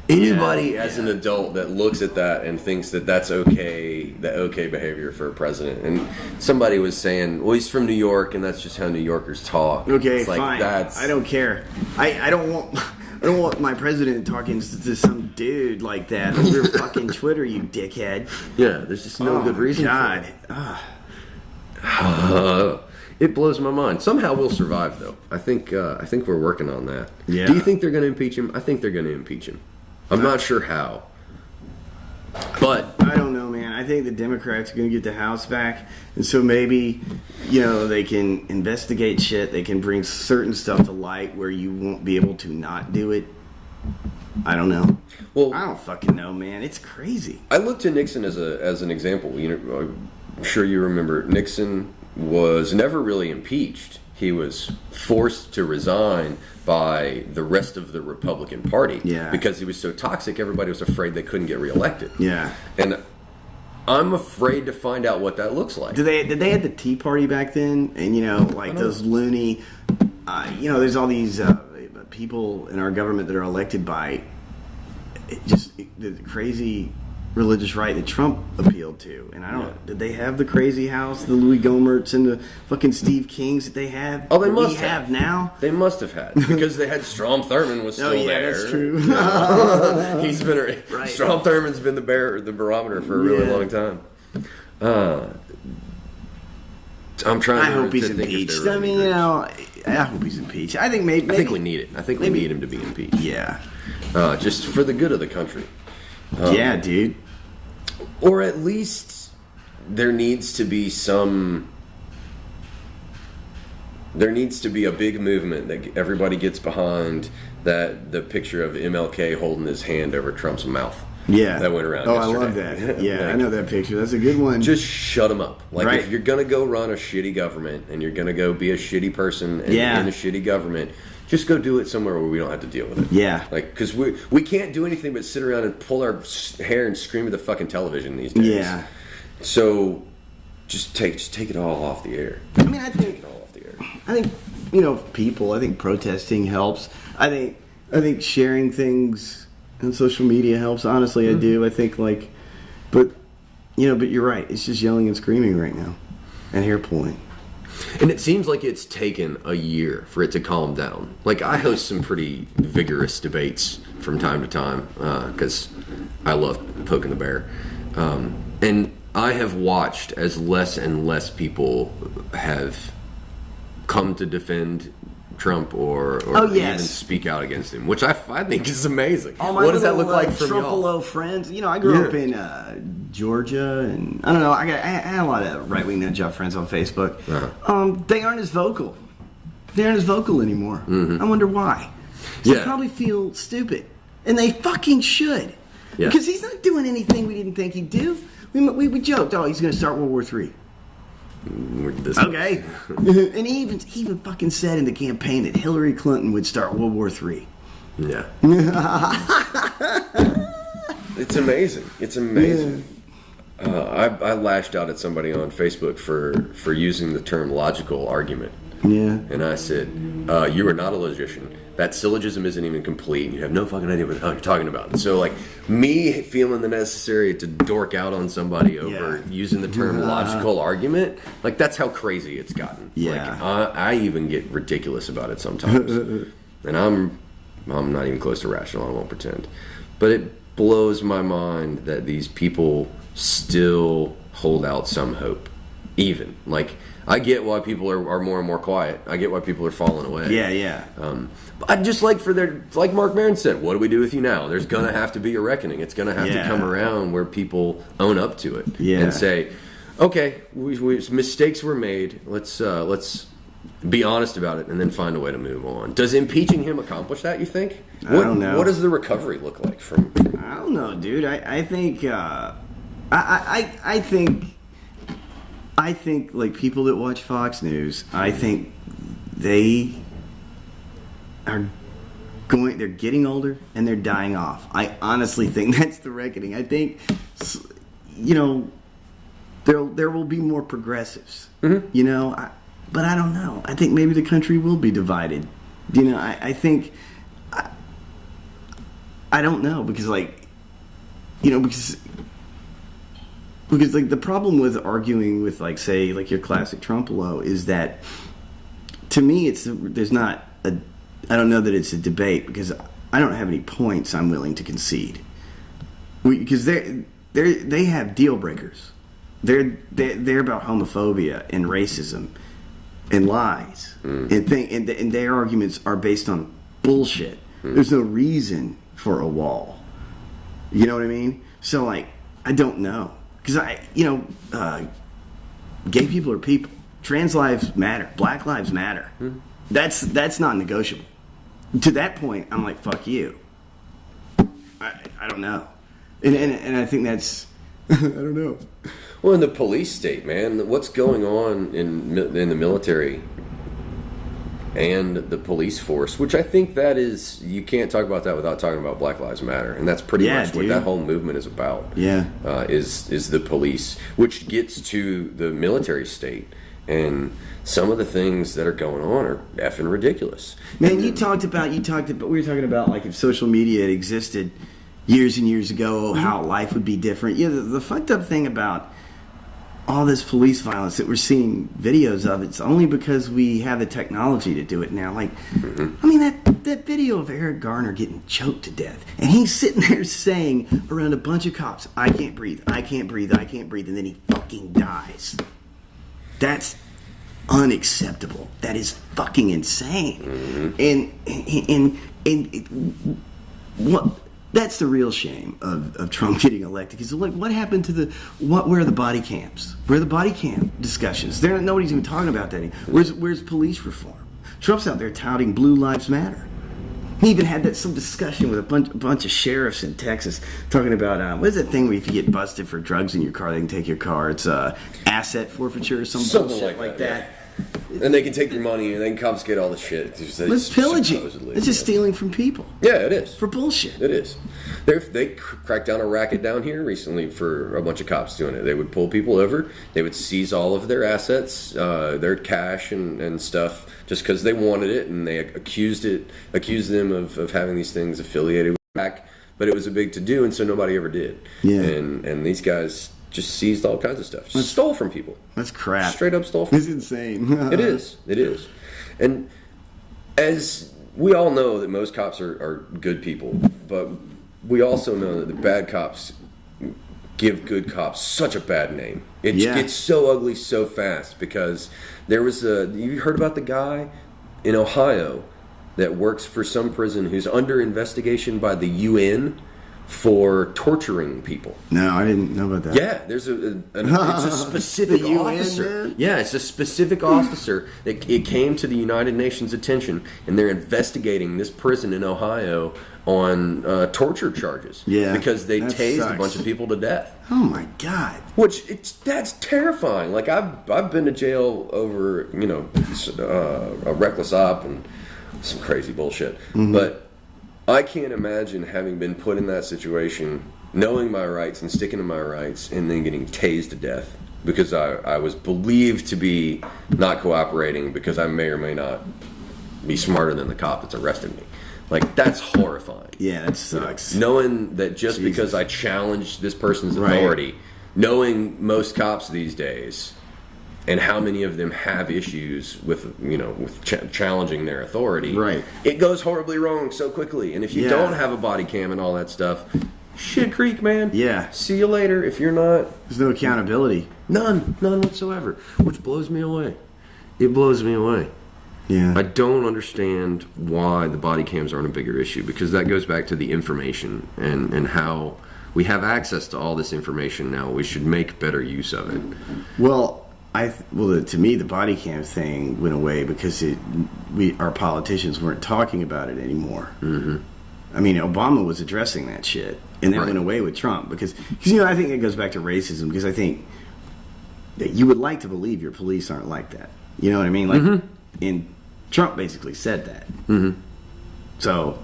anybody as an adult that looks at that and thinks that that's okay behavior for a president. And somebody was saying, well, he's from New York and that's just how New Yorkers talk. Okay, it's like, fine. I don't care. I don't want my president talking to some dude like that over fucking Twitter, you dickhead. Yeah, there's just no good reason God. for it. It blows my mind. Somehow we'll survive, though. I think we're working on that. Yeah. Do you think they're going to impeach him? I think they're going to impeach him. I'm not sure how. But I don't know, man. I think the Democrats are going to get the House back, and so maybe, they can investigate shit. They can bring certain stuff to light where you won't be able to not do it. I don't know. Well, I don't fucking know, man. It's crazy. I look to Nixon as an example. I'm sure you remember Nixon was never really impeached. He was forced to resign by the rest of the Republican Party because he was so toxic. Everybody was afraid they couldn't get reelected. Yeah, and I'm afraid to find out what that looks like. Did they have the Tea Party back then? And those loony, there's all these people in our government that are elected by just the crazy religious right that Trump appealed to. And I don't did they have the crazy house, the Louis Gohmerts and the fucking Steve Kings that they have? Oh, they must have now. They must have had, because they had Strom Thurmond was still there. That's true. He's been Strom Thurmond's been the barometer for a really long time. I'm trying. I hope he's impeached. I mean, I hope he's impeached. I think maybe. I think we need it. I think we need him to be impeached. Yeah. Just for the good of the country. Yeah, dude. Or at least there needs to be some. There needs to be a big movement that everybody gets behind. That the picture of MLK holding his hand over Trump's mouth. Yeah, that went around. Oh, yesterday. I love that. Yeah, I know that picture. That's a good one. Just shut them up. Like right. If you're gonna go run a shitty government and you're gonna go be a shitty person in a shitty government, just go do it somewhere where we don't have to deal with it. Yeah, like because we can't do anything but sit around and pull our hair and scream at the fucking television these days. Yeah. So just take it all off the air. I mean, I think take it all off the air. I think people. I think protesting helps. I think sharing things. And social media helps. Honestly, I do. I think but you're right. It's just yelling and screaming right now, and hair pulling. And it seems like it's taken a year for it to calm down. Like I host some pretty vigorous debates from time to time because I love poking the bear, and I have watched as less and less people have come to defend Trump or even speak out against him, which I think is amazing. What does that look like from y'all? Friends. I grew up in Georgia, and I don't know. I had a lot of right-wing nut job friends on Facebook. They aren't as vocal. They aren't as vocal anymore. Mm-hmm. I wonder why. They probably feel stupid, and they fucking should. Yeah. Because he's not doing anything we didn't think he'd do. We joked, he's going to start World War III. Okay. And he even fucking said in the campaign that Hillary Clinton would start World War III. Yeah. It's amazing. It's amazing. Yeah. I lashed out at somebody on Facebook for using the term logical argument. Yeah. And I said, you are not a logician. That syllogism isn't even complete. You have no fucking idea what you're talking about. And so, me feeling the necessary to dork out on somebody over using the term logical argument, that's how crazy it's gotten. Yeah. I even get ridiculous about it sometimes. And I'm not even close to rational. I won't pretend. But it blows my mind that these people still hold out some hope. Even. I get why people are more and more quiet. I get why people are falling away. Yeah. But I'd just like Mark Maron said, what do we do with you now? There's going to have to be a reckoning. It's going to have to come around where people own up to it and say, okay, mistakes were made. Let's be honest about it and then find a way to move on. Does impeaching him accomplish that, you think? I don't know. What does the recovery look like from I don't know, dude. I think I think people that watch Fox News, I think they're getting older and they're dying off. I honestly think that's the reckoning. I think, there will be more progressives, but I don't know. I think maybe the country will be divided. I think, I don't know because because the problem with arguing with say your classic Trumpolo is that to me I don't know that it's a debate because I don't have any points I'm willing to concede because they have deal breakers. They're about homophobia and racism and lies and their arguments are based on bullshit. There's no reason for a wall. You know what I mean? So I don't know. Because gay people are people. Trans lives matter. Black lives matter. That's not negotiable. To that point, I'm like, fuck you. I don't know, and I think that's I don't know. Well, in the police state, man, what's going on in the military and the police force, which I think that is, you can't talk about that without talking about Black Lives Matter, and that's pretty much what that whole movement is about. Yeah, is the police, which gets to the military state, and some of the things that are going on are effing ridiculous. Man, we were talking about if social media had existed years and years ago, how life would be different. Yeah, the fucked up thing about all this police violence that we're seeing videos of, it's only because we have the technology to do it now. I mean, that video of Eric Garner getting choked to death, and he's sitting there saying around a bunch of cops, "I can't breathe, I can't breathe, I can't breathe," and then he fucking dies. That's unacceptable. That is fucking insane. And what? That's the real shame of Trump getting elected. Because like, what happened to where are the body cams? Where are the body cam discussions? Nobody's even talking about that anymore. Where's police reform? Trump's out there touting Blue Lives Matter. He even had some discussion with a bunch of sheriffs in Texas talking about what is that thing where if you get busted for drugs in your car, they can take your car. It's asset forfeiture or something like that. Yeah. And they can take your money and they can confiscate all the shit. It's pillaging. It's just stealing from people. Yeah, it is. For bullshit. It is. They cracked down a racket down here recently for a bunch of cops doing it. They would pull people over. They would seize all of their assets, their cash and stuff, just because they wanted it, and they accused them of having these things affiliated with crack. But it was a big to-do, and so nobody ever did. Yeah. And these guys just seized all kinds of stuff. Just stole from people. That's crap. Straight up stole from people. It's insane. It is. And as we all know that most cops are good people, but we also know that the bad cops give good cops such a bad name. It gets so ugly so fast because there was you heard about the guy in Ohio that works for some prison who's under investigation by the UN for torturing people. No, I didn't know about that. Yeah, there's it's a specific officer. Yeah, it's a specific officer that it came to the United Nations attention, and they're investigating this prison in Ohio on torture charges. Yeah, because they tased a bunch of people to death. Oh my God! That's terrifying. Like I've been to jail over a reckless op and some crazy bullshit, but I can't imagine having been put in that situation, knowing my rights and sticking to my rights, and then getting tased to death because I was believed to be not cooperating because I may or may not be smarter than the cop that's arrested me. Like, that's horrifying. Yeah, that sucks. Knowing that just because I challenged this person's authority, knowing most cops these days, and how many of them have issues with challenging their authority. Right. It goes horribly wrong so quickly. And if you don't have a body cam and all that stuff, shit creek, man. Yeah. See you later if you're not. There's no accountability. None whatsoever. Which blows me away. It blows me away. Yeah. I don't understand why the body cams aren't a bigger issue, because that goes back to the information and how we have access to all this information now. We should make better use of it. Well, to me, the body cam thing went away because our politicians weren't talking about it anymore. Mm-hmm. I mean, Obama was addressing that shit, and that went away with Trump because I think it goes back to racism, because I think that you would like to believe your police aren't like that. You know what I mean? Like, and Trump basically said that. Mm-hmm. So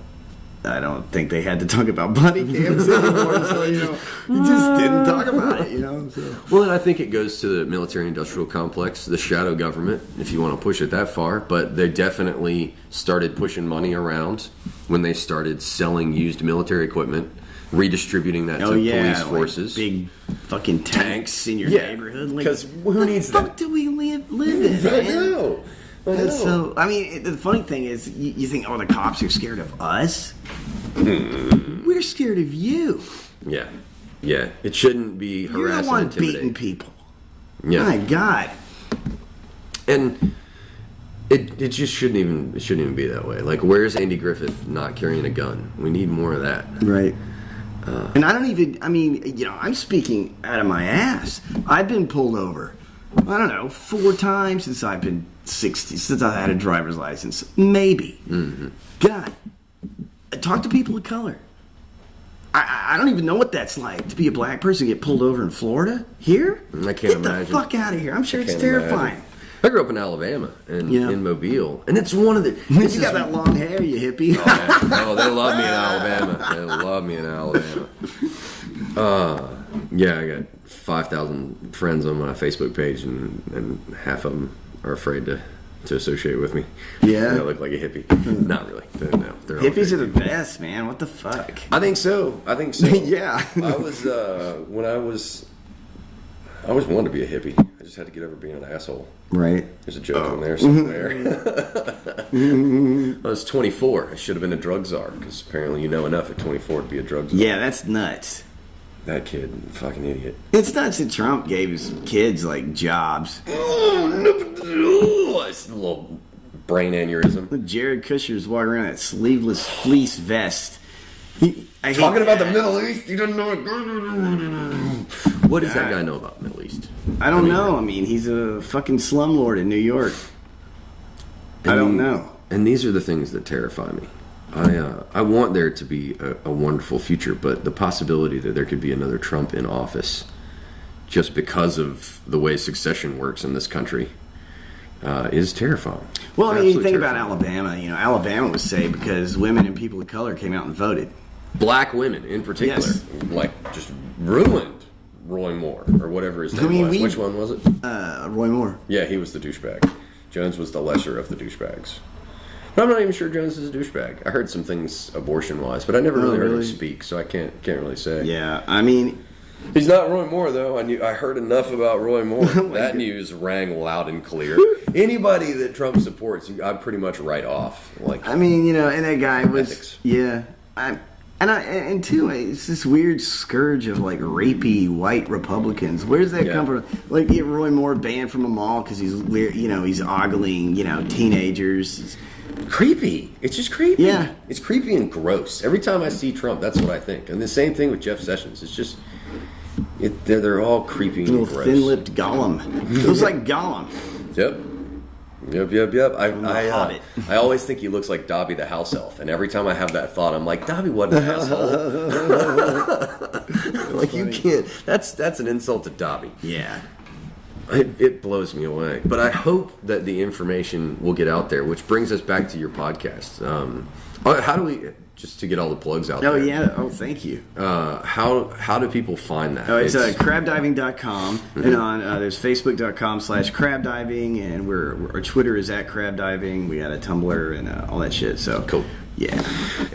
I don't think they had to talk about body cams anymore. So, you just didn't talk about it, So. Well, and I think it goes to the military-industrial complex, the shadow government, if you want to push it that far. But they definitely started pushing money around when they started selling used military equipment, redistributing that to police forces. Like big fucking tanks in your neighborhood. Because who needs that? What the fuck do we live in? I know. So, I mean, the funny thing is, you think, the cops are scared of us? We're scared of you. Yeah. It shouldn't be harassing. You're the one beating people. Yeah. My God. And it just shouldn't even be that way. Like, where's Andy Griffith not carrying a gun? We need more of that. Right. And I'm speaking out of my ass. I've been pulled over, 4 times since I've been 60, since I had a driver's license. Maybe. Mm-hmm. God. Talk to people of color. I don't even know what that's like to be a black person and get pulled over in Florida. Here? I can't imagine. Get the fuck out of here. I'm sure it's terrifying. Imagine. I grew up in Alabama and in Mobile, and it's one of the. You got that long hair, you hippie. Oh, they love me in Alabama. They love me in Alabama. I got 5,000 friends on my Facebook page, and half of them are afraid to associate with me. Yeah, I look like a hippie. Not really. No, they're hippies are the best, man. What the fuck? I think so. Yeah. I always wanted to be a hippie. I just had to get over being an asshole. Right. There's a joke in there somewhere. I was 24. I should have been a drug czar, because apparently you know enough at 24 to be a drug czar. Yeah, that's nuts. That kid, fucking idiot. It's nuts that Trump gave his kids, like, jobs. It's a little brain aneurysm. Jared Kushner's walking around in that sleeveless fleece vest. Talking about the Middle East, he doesn't know it. What does that guy know about the Middle East? I don't know. I mean, he's a fucking slumlord in New York. I don't know. And these are the things that terrify me. I want there to be a wonderful future, but the possibility that there could be another Trump in office just because of the way succession works in this country is terrifying. Well, I mean, you think about Alabama. You know, Alabama was saved because women and people of color came out and voted. Black women, in particular, like, just ruined Roy Moore, or whatever his name was. Which one was it? Roy Moore. Yeah, he was the douchebag. Jones was the lesser of the douchebags. But I'm not even sure Jones is a douchebag. I heard some things abortion-wise, but I never really heard him speak, so I can't really say. Yeah, I mean... He's not Roy Moore, though. I heard enough about Roy Moore. That news rang loud and clear. Anybody that Trump supports, I'd pretty much write off. Like, I mean, you know, and that guy was... ethics. Yeah. And too, it's this weird scourge of, like, rapey white Republicans. Where does that come from? Like, get Roy Moore banned from a mall because he's ogling, teenagers. Creepy. It's just creepy. Yeah. It's creepy and gross. Every time I see Trump, that's what I think. And the same thing with Jeff Sessions. It's just... They're all creepy and gross. Thin-lipped Gollum. It was like Gollum. Yep. I always think he looks like Dobby the house elf, and every time I have that thought, I'm like, Dobby, what an asshole! Like, you can't. That's an insult to Dobby. Yeah. It blows me away. But I hope that the information will get out there, which brings us back to your podcast. How do we, just to get all the plugs out there? Oh, yeah. Oh, thank you. How do people find that? Oh, it's crabdiving.com, and on there's facebook.com/crabdiving, and our Twitter is @crabdiving. We got a Tumblr and all that shit. So cool. Yeah.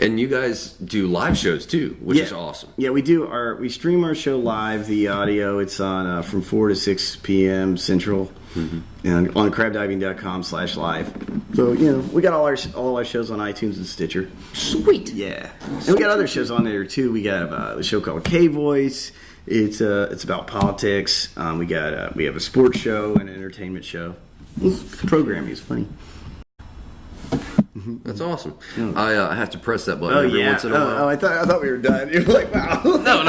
And you guys do live shows too, which is awesome. Yeah, we do. We stream our show live, the audio. It's on from 4 to 6 p.m. Central, and on crabdiving.com/live. So, we got all our shows on iTunes and Stitcher. Sweet. Yeah. And we got other shows on there too. We got a show called K-Voice. It's about politics. We have a sports show and an entertainment show. Programming is funny. That's awesome. I have to press that button every once in a while. Oh, I thought we were done. You're like, wow. No.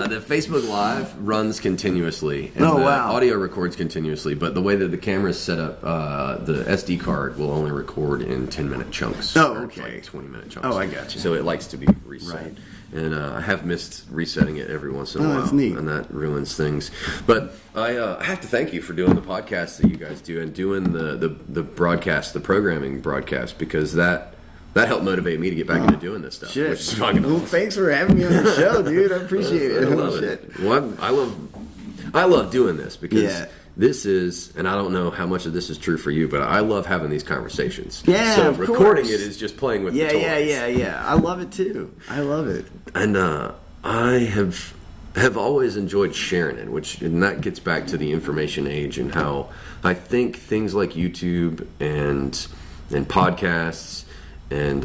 The Facebook Live runs continuously, and audio records continuously. But the way that the camera is set up, the SD card will only record in 10-minute chunks. Oh, okay. Like 20-minute chunks. Oh, I got you. So it likes to be reset. Right. And I have missed resetting it every once in a while, that's neat. And that ruins things. But I have to thank you for doing the podcast that you guys do, and doing the broadcast, the programming broadcast, because that helped motivate me to get back into doing this stuff. Shit. Which is fucking awesome. Thanks for having me on the show, dude. I appreciate it. I love it. Well, I love doing this because this is, and I don't know how much of this is true for you, but I love having these conversations. Yeah, so of recording course. it is just playing with the toys. Yeah. I love it too. I love it. And I have always enjoyed sharing it, and that gets back to the information age and how I think things like YouTube and podcasts and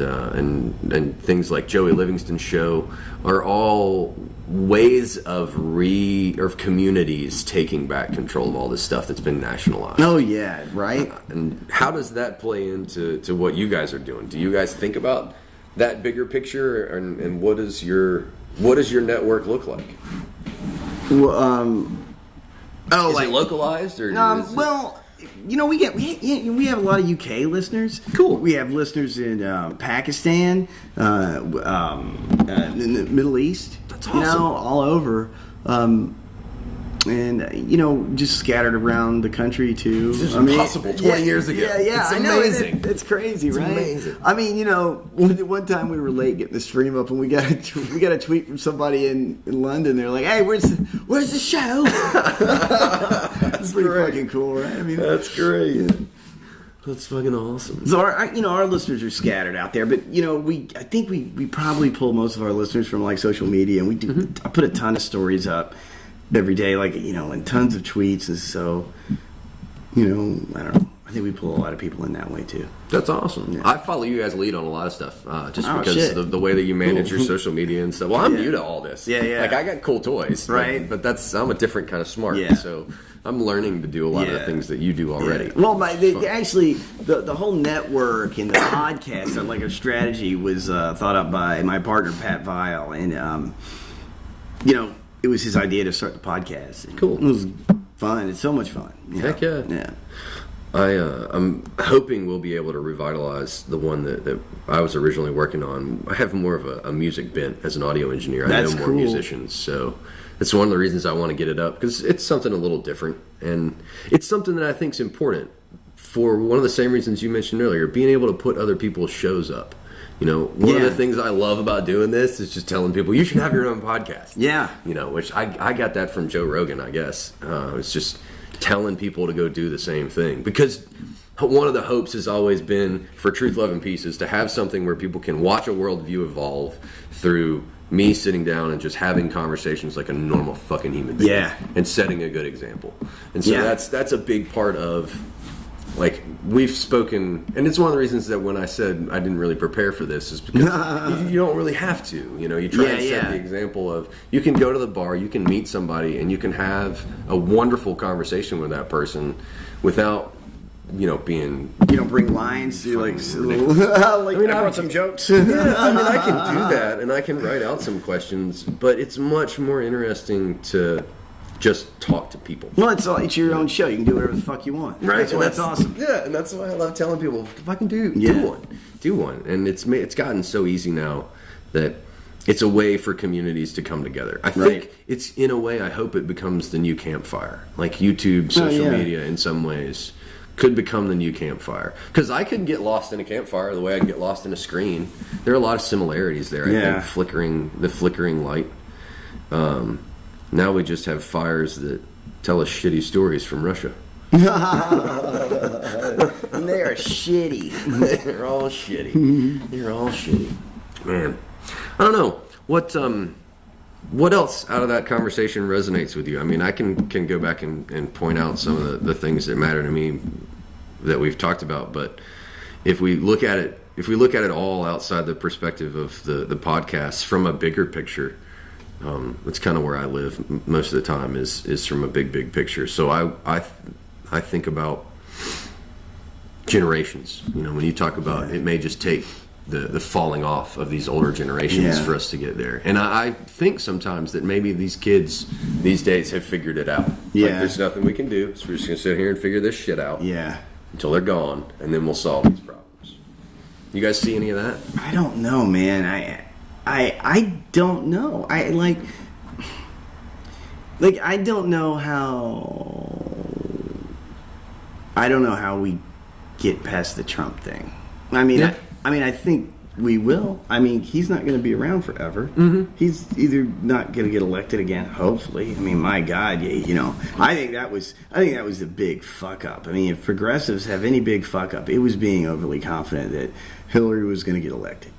things like Joey Livingston's show are all ways of communities taking back control of all this stuff that's been nationalized. Oh yeah, right. And how does that play into what you guys are doing? Do you guys think about that bigger picture, and what does your network look like? Well, is it localized or? Well, we have a lot of UK listeners. Cool. We have listeners in Pakistan, in the Middle East. That's awesome. All over, and just scattered around the country too. This is impossible 20 years ago. Yeah, it's I know. amazing. It's crazy, it's right? Amazing. I mean, one time we were late getting the stream up, and we got a tweet from somebody in London. They're like, "Hey, where's the show?" That's pretty fucking cool, right? I mean, that's great. Yeah. That's fucking awesome. So our listeners are scattered out there, but I think we probably pull most of our listeners from like social media, and we do. I put a ton of stories up every day, like and tons of tweets, and so I don't know. I think we pull a lot of people in that way too. That's awesome. Yeah. I follow you guys lead on a lot of stuff, just because the way that you manage your social media and stuff. Well, I'm new to all this. Yeah. Like, I got cool toys, right? But I'm a different kind of smart. Yeah. So I'm learning to do a lot of the things that you do already. Yeah. Well, actually, the whole network and the podcast, like a strategy, was thought up by my partner Pat Vile, and it was his idea to start the podcast. Cool. It was fun. It's so much fun. Heck yeah. Yeah. I'm hoping we'll be able to revitalize the one that I was originally working on. I have more of a music bent as an audio engineer. I know more musicians, so it's one of the reasons I want to get it up, because it's something a little different, and it's something that I think is important for one of the same reasons you mentioned earlier, being able to put other people's shows up. One of the things I love about doing this is just telling people you should have your own podcast. Yeah. Which I got that from Joe Rogan, I guess. It's just telling people to go do the same thing, because one of the hopes has always been for Truth, Love, and Peace is to have something where people can watch a worldview evolve through me sitting down and just having conversations like a normal fucking human being, and setting a good example. And so that's a big part of, like, we've spoken, and it's one of the reasons that when I said I didn't really prepare for this is because you don't really have to. You try and set the example of, you can go to the bar, you can meet somebody, and you can have a wonderful conversation with that person without, being... You don't bring lines to, I brought some jokes. I can do that, and I can write out some questions, but it's much more interesting to just talk to people. Well, it's your own show. You can do whatever the fuck you want. Right. That's awesome. Yeah, and that's why I love telling people, if I can do one. And it's gotten so easy now that it's a way for communities to come together. I think it's, in a way, I hope it becomes the new campfire. Like YouTube, social media, in some ways, could become the new campfire. Because I could get lost in a campfire the way I can get lost in a screen. There are a lot of similarities there. I think the flickering light. Now we just have fires that tell us shitty stories from Russia. And they are shitty. They're all shitty. They're all shitty. Man, I don't know. What else out of that conversation resonates with you? I mean, I can go back and point out some of the things that matter to me that we've talked about, but if we look at it all outside the perspective of the podcast from a bigger picture, that's kind of where I live most of the time is from a big picture. So I think about generations. When you talk about it may just take the falling off of these older generations for us to get there. And I think sometimes that maybe these kids these days have figured it out. Yeah. Like, there's nothing we can do, so we're just going to sit here and figure this shit out. Yeah. Until they're gone, and then we'll solve these problems. You guys see any of that? I don't know, man. I don't know. I don't know how we get past the Trump thing. I think we will. He's not going to be around forever. Mm-hmm. He's either not going to get elected again, hopefully. My God, I think that was the big fuck up. If progressives have any big fuck up, it was being overly confident that Hillary was going to get elected.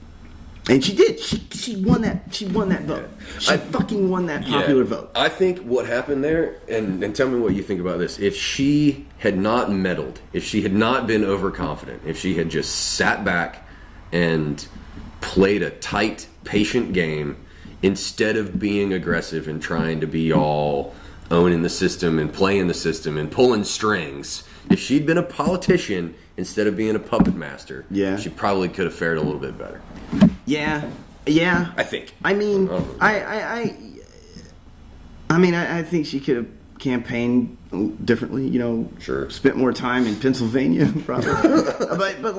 And she did. She won that. She won that vote. She fucking won that popular vote. I think what happened there, and tell me what you think about this. If she had not meddled, if she had not been overconfident, if she had just sat back and played a tight, patient game instead of being aggressive and trying to be all owning the system and playing the system and pulling strings, if she'd been a politician instead of being a puppet master, she probably could have fared a little bit better. Yeah. I think. I think she could have campaigned differently. Sure. Spent more time in Pennsylvania, probably. but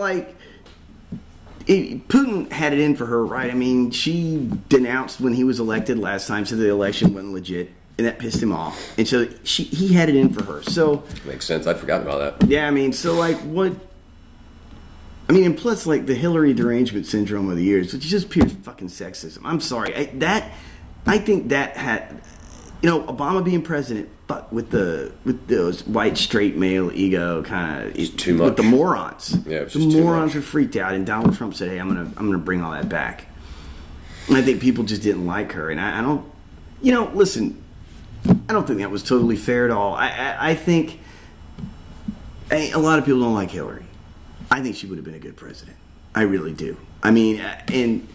Putin had it in for her, right? She denounced when he was elected last time, so the election wasn't legit, and that pissed him off. And so he had it in for her. So makes sense. I'd forgotten about that. Yeah, what? And plus, the Hillary derangement syndrome of the years, which is just pure fucking sexism. I'm sorry. I think that had, Obama being president, but with those white straight male ego kind of too much with the morons. Yeah, the morons were freaked out, and Donald Trump said, "Hey, I'm gonna bring all that back." And I think people just didn't like her, and I don't, listen, I don't think that was totally fair at all. I think a lot of people don't like Hillary. I think she would have been a good president. I really do. I mean, and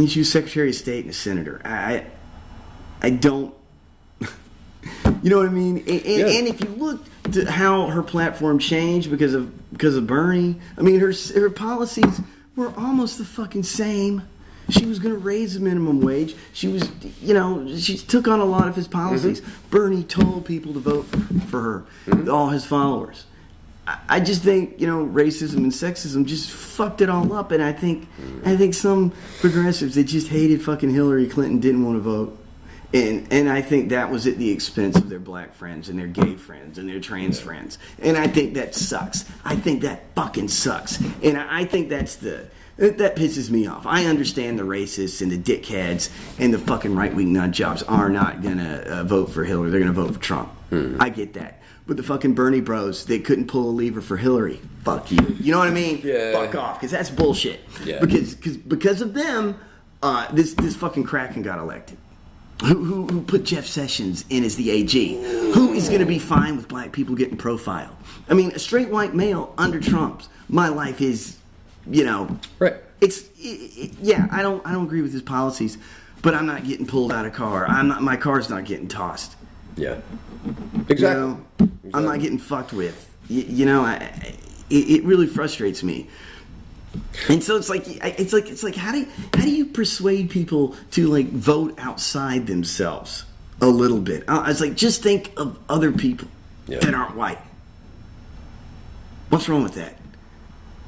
she was Secretary of State and a senator. I don't. You know what I mean? And if you look to how her platform changed because of Bernie, I mean, her policies were almost the fucking same. She was going to raise the minimum wage. She was, she took on a lot of his policies. Mm-hmm. Bernie told people to vote for her, mm-hmm. all his followers. I just think, racism and sexism just fucked it all up. And I think some progressives that just hated fucking Hillary Clinton didn't want to vote. And I think that was at the expense of their black friends and their gay friends and their trans friends. And I think that sucks. I think that fucking sucks. And I think that pisses me off. I understand the racists and the dickheads and the fucking right-wing nutjobs are not going to vote for Hillary. They're going to vote for Trump. I get that. But the fucking Bernie bros, they couldn't pull a lever for Hillary. Fuck you. You know what I mean? Yeah. Fuck off, because that's bullshit. Yeah. Because of them, this fucking Kraken got elected. Who put Jeff Sessions in as the AG? Who is going to be fine with black people getting profiled? I mean, a straight white male under Trump's, my life is, right. I don't agree with his policies, but I'm not getting pulled out of car. My car's not getting tossed. Yeah. Exactly. I'm not getting fucked with. It really frustrates me. And so it's like how do you persuade people to vote outside themselves a little bit? It's like, just think of other people that aren't white. What's wrong with that?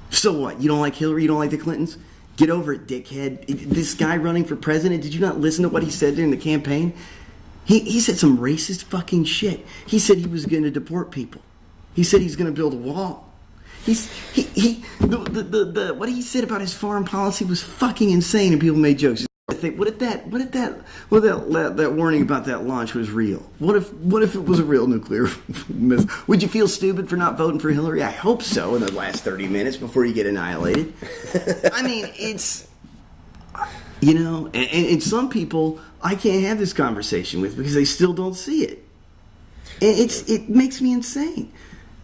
So what? You don't like Hillary? You don't like the Clintons? Get over it, dickhead. This guy running for president, did you not listen to what he said during the campaign? He said some racist fucking shit. He said he was going to deport people. He said he's going to build a wall. What he said about his foreign policy was fucking insane, and people made jokes. I think, what if that warning about that launch was real? What if it was a real nuclear missile? Would you feel stupid for not voting for Hillary? I hope so. In the last 30 minutes before you get annihilated. I mean, it's and some people I can't have this conversation with because they still don't see it. It makes me insane.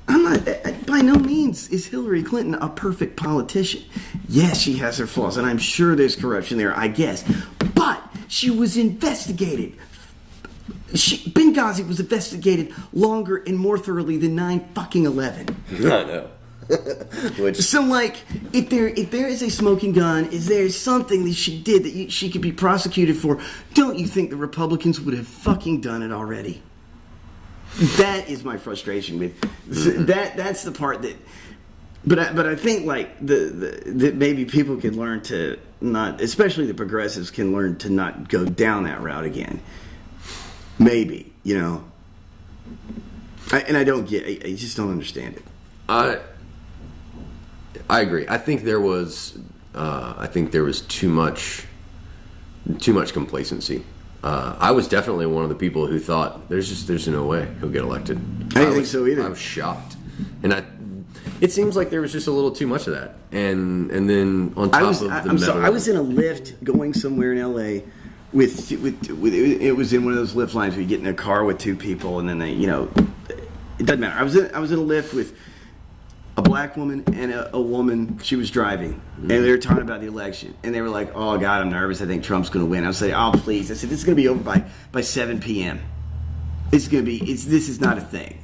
I'm not, by no means is Hillary Clinton a perfect politician. Yes, she has her flaws, and I'm sure there's corruption there, I guess. But she was investigated. Benghazi was investigated longer and more thoroughly than 9/11. I know. So, if there is a smoking gun, is there something that she did that she could be prosecuted for? Don't you think the Republicans would have fucking done it already? That is my frustration with that's the part that. But I think that maybe people can learn to not, especially the progressives can learn to not go down that route again. Maybe I don't get. I just don't understand it. I agree. I think there was too much complacency. I was definitely one of the people who thought there's no way he'll get elected. I didn't think so either. I was shocked, and it seems like there was just a little too much of that. And then on top of the metal, I was in a lift going somewhere in L.A. with it was in one of those lift lines where you get in a car with two people, and then they it doesn't matter. I was in a lift with a black woman and a woman. She was driving, and they were talking about the election, and they were like, "Oh God, I'm nervous. I think Trump's going to win." I was like, "Oh please!" I said, "This is going to be over by 7 p.m. This is not a thing,"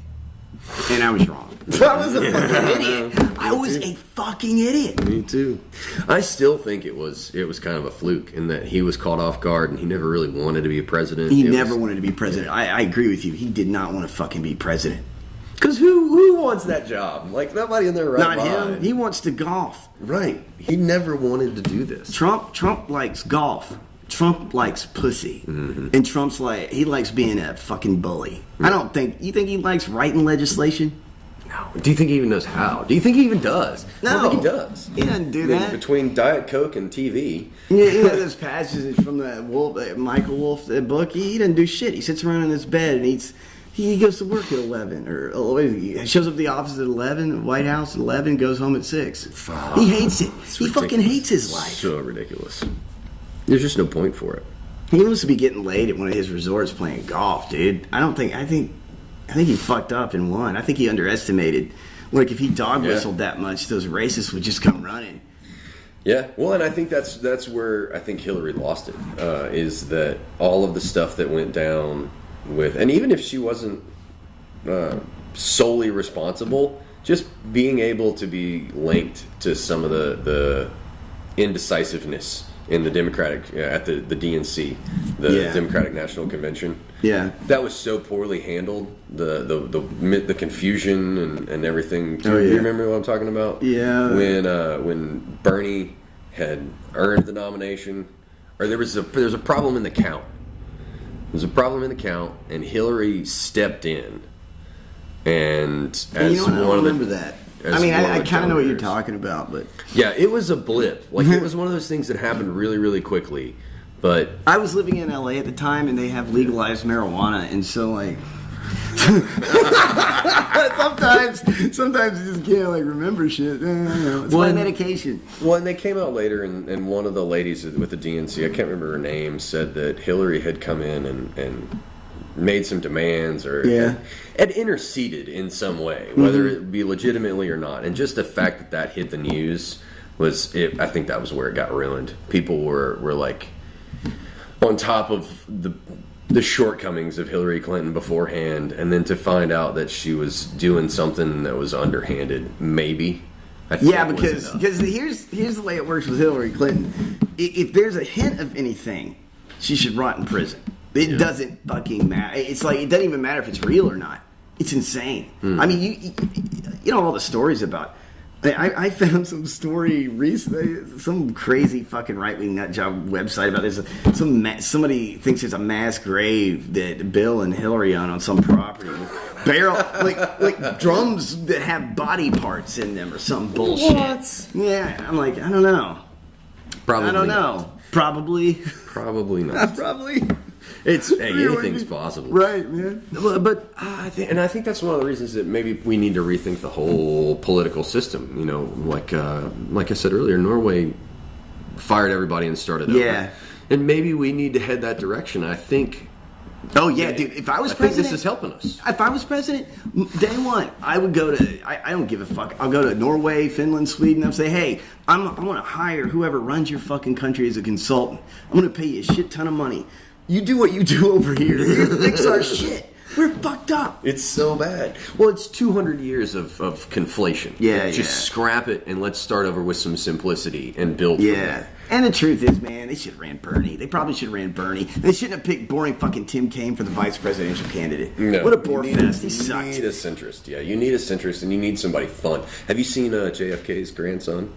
and I was wrong. I was a fucking idiot. I was a fucking idiot. Me too. I still think it was kind of a fluke in that he was caught off guard and he never really wanted to be a president. He never wanted to be president. I agree with you. He did not want to fucking be president. Because who wants that job? Nobody in their right mind. Not him. He wants to golf. Right. He never wanted to do this. Trump likes golf. Trump likes pussy. Mm-hmm. And Trump's he likes being a fucking bully. Mm-hmm. You think he likes writing legislation? No. Do you think he even knows how? Do you think he even does? No. I don't think he does. He doesn't do that. Between Diet Coke and TV. Those passages from the Michael Wolff book, he doesn't do shit. He sits around in his bed and eats. He goes to work at 11, or he shows up at the office at 11, White House at 11, goes home at 6. Fuck. He hates it. He fucking hates his life. So ridiculous. There's just no point for it. He wants to be getting laid at one of his resorts playing golf, dude. I think he fucked up and won. I think he underestimated. Like if he dog whistled that much, those racists would just come running. Yeah, well, and I think that's where I think Hillary lost it, is that all of the stuff that went down with, and even if she wasn't solely responsible, just being able to be linked to some of the indecisiveness in the Democratic at the DNC, the Democratic National Convention. Yeah, that was so poorly handled. The confusion and everything. Do you remember what I'm talking about? Yeah. When Bernie had earned the nomination, or there was a problem in the count. There was a problem in the count, and Hillary stepped in. And as I don't remember that. I mean, I kind of know what you're talking about, but yeah, it was a blip. Like it was one of those things that happened really, really quickly. But I was living in LA at the time, and they have legalized marijuana, and so like sometimes you just can't like remember shit. It's like medication. Well, and they came out later, and one of the ladies with the DNC, I can't remember her name, said that Hillary had come in and made some demands or had interceded in some way, whether it be legitimately or not. And just the fact that hit the news I think that was where it got ruined. People were like on top of the shortcomings of Hillary Clinton beforehand, and then to find out that she was doing something that was underhanded, maybe. Because here's the way it works with Hillary Clinton. If there's a hint of anything, she should rot in prison. It doesn't fucking matter. It's like it doesn't even matter if it's real or not. It's insane. I mean, you know all the stories about. I found some story recently, some crazy fucking right-wing nutjob website about this. Somebody thinks there's a mass grave that Bill and Hillary own on some property. Barrel like drums that have body parts in them or some bullshit. What? Yeah, I'm like, I don't know. Probably. I don't know. Probably not. Probably. Anything's possible, right, man? But I think that's one of the reasons that maybe we need to rethink the whole political system. You know, like I said earlier, Norway fired everybody and started over, and maybe we need to head that direction. I think. Oh yeah, dude! If I was president, this is helping us. If I was president, day one, I would go to. I don't give a fuck. I'll go to Norway, Finland, Sweden. I'll say, hey, I want to hire whoever runs your fucking country as a consultant. I'm going to pay you a shit ton of money. You do what you do over here. You fix our shit. We're fucked up. It's so bad. Well, it's 200 years of conflation. Yeah, Just scrap it and let's start over with some simplicity and build from there. And the truth is, man, they should have ran Bernie. They probably should have ran Bernie. They shouldn't have picked boring fucking Tim Kaine for the vice presidential candidate. No, what a bore fest. He sucked. You need a centrist. Yeah, you need a centrist and you need somebody fun. Have you seen JFK's grandson?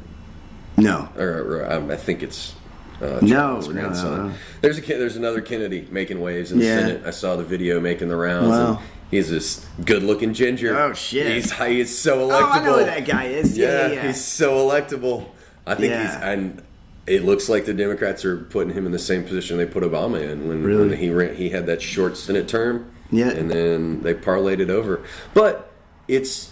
No. Or I think it's... No. There's another Kennedy making waves in the Senate. I saw the video making the rounds. Wow. And he's this good-looking ginger. Oh shit! He's so electable. Oh, I know who that guy is. Yeah. He's so electable. I think and it looks like the Democrats are putting him in the same position they put Obama in when he had that short Senate term. Yeah, and then they parlayed it over. But it's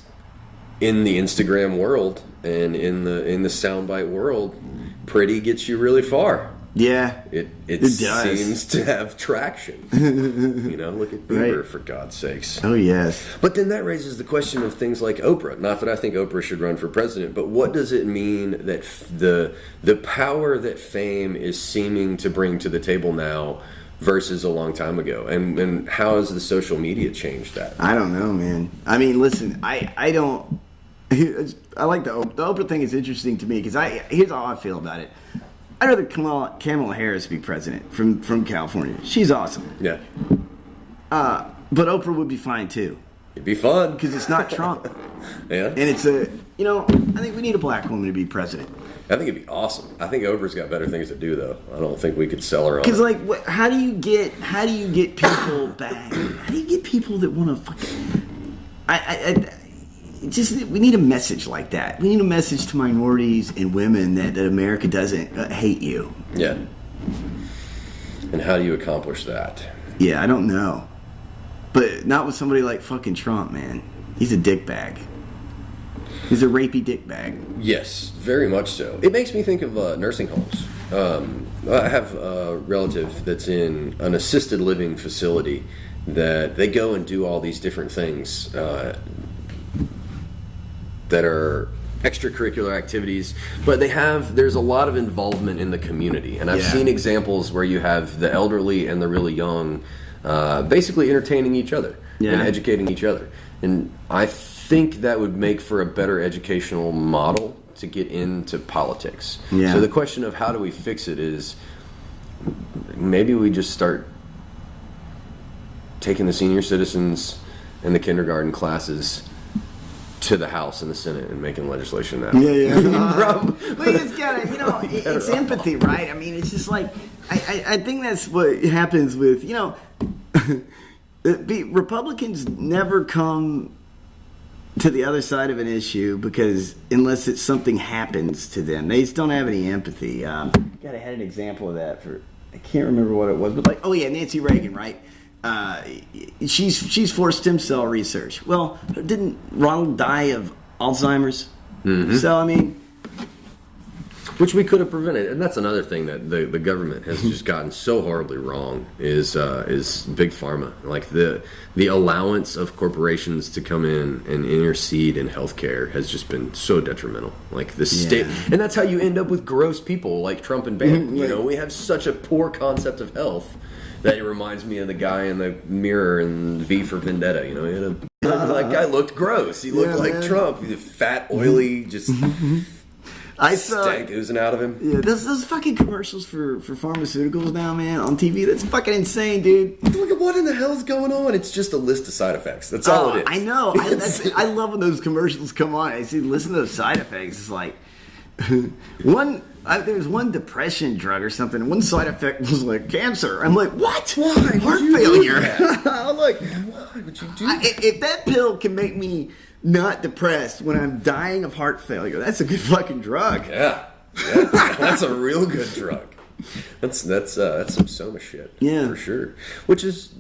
in the Instagram world and in the soundbite world. Pretty gets you really far. Yeah, it seems to have traction. Look at Bieber, for God's sakes. Oh yes. But then that raises the question of things like Oprah. Not that I think Oprah should run for president, but what does it mean that the power that fame is seeming to bring to the table now versus a long time ago, and how has the social media changed that? I don't know, man. I mean, listen, I don't. I like the Oprah thing is interesting to me because here's how I feel about it. I'd rather Kamala Harris be president from California. She's awesome. Yeah. But Oprah would be fine too. It'd be fun because it's not Trump. Yeah. And it's I think we need a black woman to be president. I think it'd be awesome. I think Oprah's got better things to do though. I don't think we could sell her on. Because how do you get people back? How do you get people that want to fucking? We need a message like that. We need a message to minorities and women that America doesn't hate you. Yeah. And how do you accomplish that? Yeah, I don't know. But not with somebody like fucking Trump, man. He's a dickbag. He's a rapey dickbag. Yes, very much so. It makes me think of nursing homes. I have a relative that's in an assisted living facility that they go and do all these different things. that are extracurricular activities, but there's a lot of involvement in the community. And I've seen examples where you have the elderly and the really young basically entertaining each other and educating each other. And I think that would make for a better educational model to get into politics. Yeah. So the question of how do we fix it is maybe we just start taking the senior citizens and the kindergarten classes to the House and the Senate and making legislation that way. But it's gotta, it's empathy, right? I mean, it's just like, I think that's what happens with, Republicans never come to the other side of an issue because unless it's something happens to them, they just don't have any empathy. God, I had an example of that I can't remember what it was, but Nancy Reagan, right? She's for stem cell research. Well, didn't Ronald die of Alzheimer's? Mm-hmm. So I mean, which we could have prevented, and that's another thing that the government has just gotten so horribly wrong is big pharma. Like the allowance of corporations to come in and intercede in healthcare has just been so detrimental. Like the state, and that's how you end up with gross people like Trump and Bannon. We have such a poor concept of health that it reminds me of the guy in the mirror in V for Vendetta. That guy looked gross. He looked like Trump. He's fat, oily, just. I saw stank oozing out of him. Yeah, those fucking commercials for pharmaceuticals now, man, on TV. That's fucking insane, dude. Look at what in the hell's going on. It's just a list of side effects. That's all it is. I know. I love when those commercials come on. I see, listen to those side effects. It's like there was one depression drug or something, and one side effect was like cancer. I'm like, what? Why? Heart failure. I'm like, why would you do that? If that pill can make me not depressed when I'm dying of heart failure, that's a good fucking drug. Yeah. That's a real good drug. That's some Soma shit. Yeah, for sure. Which is,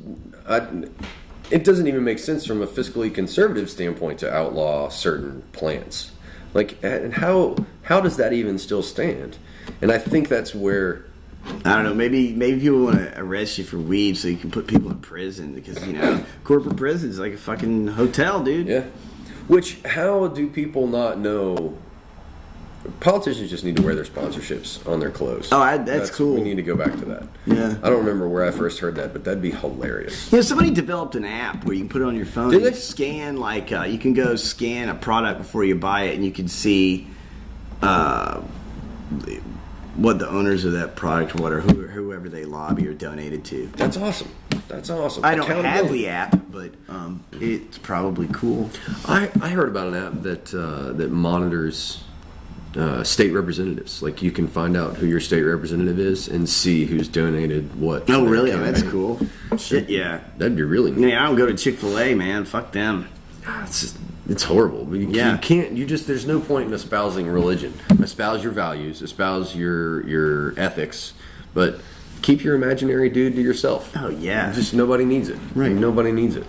it doesn't even make sense from a fiscally conservative standpoint to outlaw certain plants. Like, and how does that even still stand? And I think that's where, I don't know, maybe people want to arrest you for weed so you can put people in prison because, corporate prison is like a fucking hotel, dude. Yeah. Which, how do people not know? Politicians just need to wear their sponsorships on their clothes. Oh, that's cool. We need to go back to that. Yeah. I don't remember where I first heard that, but that'd be hilarious. Somebody developed an app where you can put it on your phone. Did they? Scan, you can go scan a product before you buy it, and you can see what the owners of that product, whoever they lobby or donated to. That's awesome. I don't have the app, but it's probably cool. I heard about an app that monitors state representatives. Like, you can find out who your state representative is and see who's donated what. Oh, really? Oh, that's cool. Shit, yeah. That'd be really neat. Yeah, I don't go to Chick-fil-A, man. Fuck them. It's horrible. You can't. There's no point in espousing religion. Espouse your values. Espouse your ethics. But keep your imaginary dude to yourself. Oh, yeah. Just nobody needs it. Right. Nobody needs it.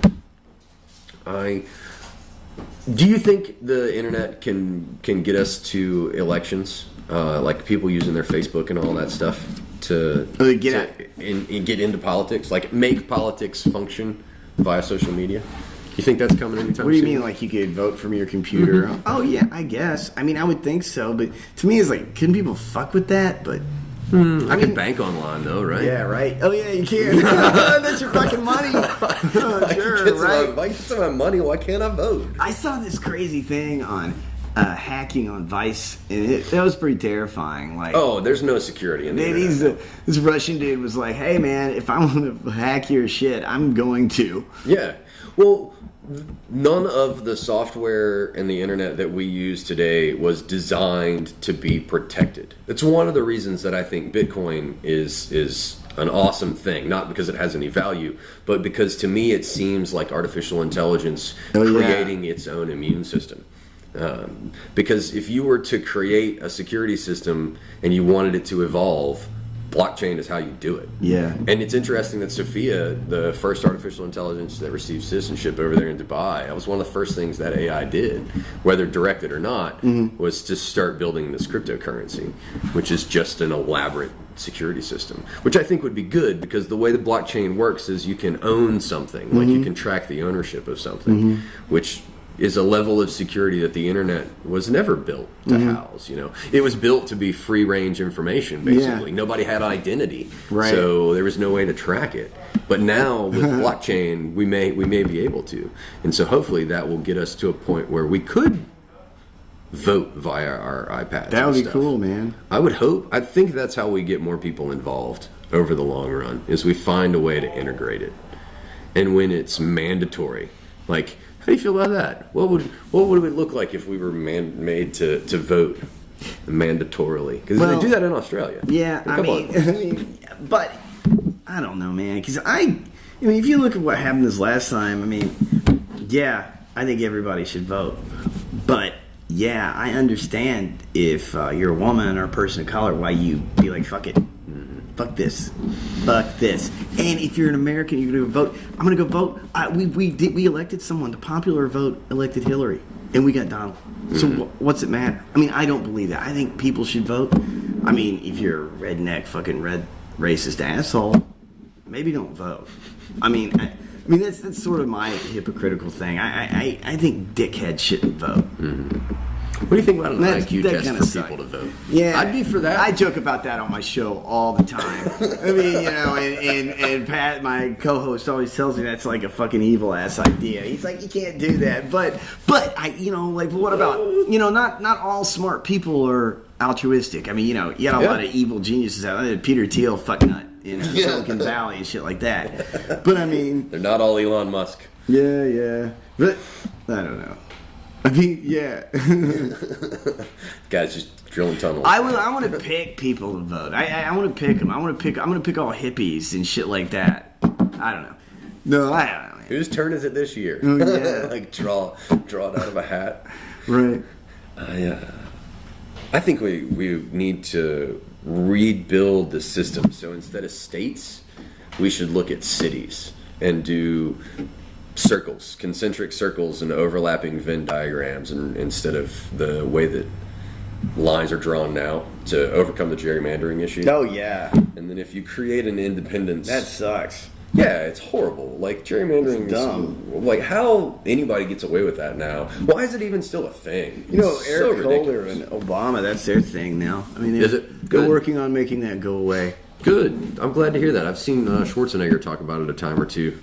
Do you think the internet can get us to elections? Like people using their Facebook and all that stuff to get into politics? Like make politics function via social media? You think that's coming anytime soon? What do you mean, like you could vote from your computer? Mm-hmm. Oh, yeah, I guess. I mean, I would think so, but to me it's like, couldn't people fuck with that? But I can bank online, though, right? Yeah, right. Oh, yeah, you can. That's your fucking money. Oh, sure, right. If I get some of my money, why can't I vote? I saw this crazy thing on hacking on Vice, and that was pretty terrifying. Like, oh, there's no security in the internet. This Russian dude was like, hey, man, if I want to hack your shit, I'm going to. Yeah. Well, none of the software and the internet that we use today was designed to be protected. It's one of the reasons that I think Bitcoin is an awesome thing. Not because it has any value, but because to me it seems like artificial intelligence creating its own immune system. Because if you were to create a security system and you wanted it to evolve, blockchain is how you do it. Yeah. And it's interesting that Sophia, the first artificial intelligence that received citizenship over there in Dubai, that was one of the first things that AI did, whether directed or not, was to start building this cryptocurrency, which is just an elaborate security system, which I think would be good because the way the blockchain works is you can own something, like you can track the ownership of something, which is a level of security that the internet was never built to house. It was built to be free range information. Basically, nobody had identity, so there was no way to track it. But now with blockchain, we may be able to, and so hopefully that will get us to a point where we could vote via our iPads. That would be cool, man. I would hope. I think that's how we get more people involved over the long run. Is we find a way to integrate it, and when it's mandatory, like. How do you feel about that? What would it look like if we were made to vote mandatorily? Because they do that in Australia. Yeah, I mean, but I don't know, man. Because if you look at what happened this last time, I think everybody should vote. But yeah, I understand if you're a woman or a person of color, why you be like, fuck it. Fuck this. And if you're an American, you're going to vote. I'm going to go vote. We elected someone. The popular vote elected Hillary. And we got Donald. So what's it matter? I don't believe that. I think people should vote. If you're a redneck, fucking red racist asshole, maybe don't vote. That's sort of my hypocritical thing. I think dickheads shouldn't vote. What do you think about an IQ test for people to vote? Yeah, I'd be for that. I joke about that on my show all the time. And Pat, my co-host, always tells me that's like a fucking evil ass idea. He's like, you can't do that. But what about not all smart people are altruistic. You got a lot of evil geniuses out there. Peter Thiel, fucknut in Silicon Valley and shit like that. But they're not all Elon Musk. Yeah. But I don't know. Guys just drilling tunnels. I want to pick people to vote. I want to pick them. I'm going to pick all hippies and shit like that. I don't know. No, I don't know. Whose turn is it this year? Oh, yeah. Like draw it out of a hat. Right. I think we need to rebuild the system. So instead of states, we should look at cities and do circles, concentric circles and overlapping Venn diagrams, and instead of the way that lines are drawn now to overcome the gerrymandering issue. Oh, yeah. And then if you create an independence... That sucks. Yeah, it's horrible. Like, gerrymandering is dumb. Like, how anybody gets away with that now? Why is it even still a thing? Eric Holder and Obama, that's their thing now. Is it? Good. They're working on making that go away. Good. I'm glad to hear that. I've seen Schwarzenegger talk about it a time or two.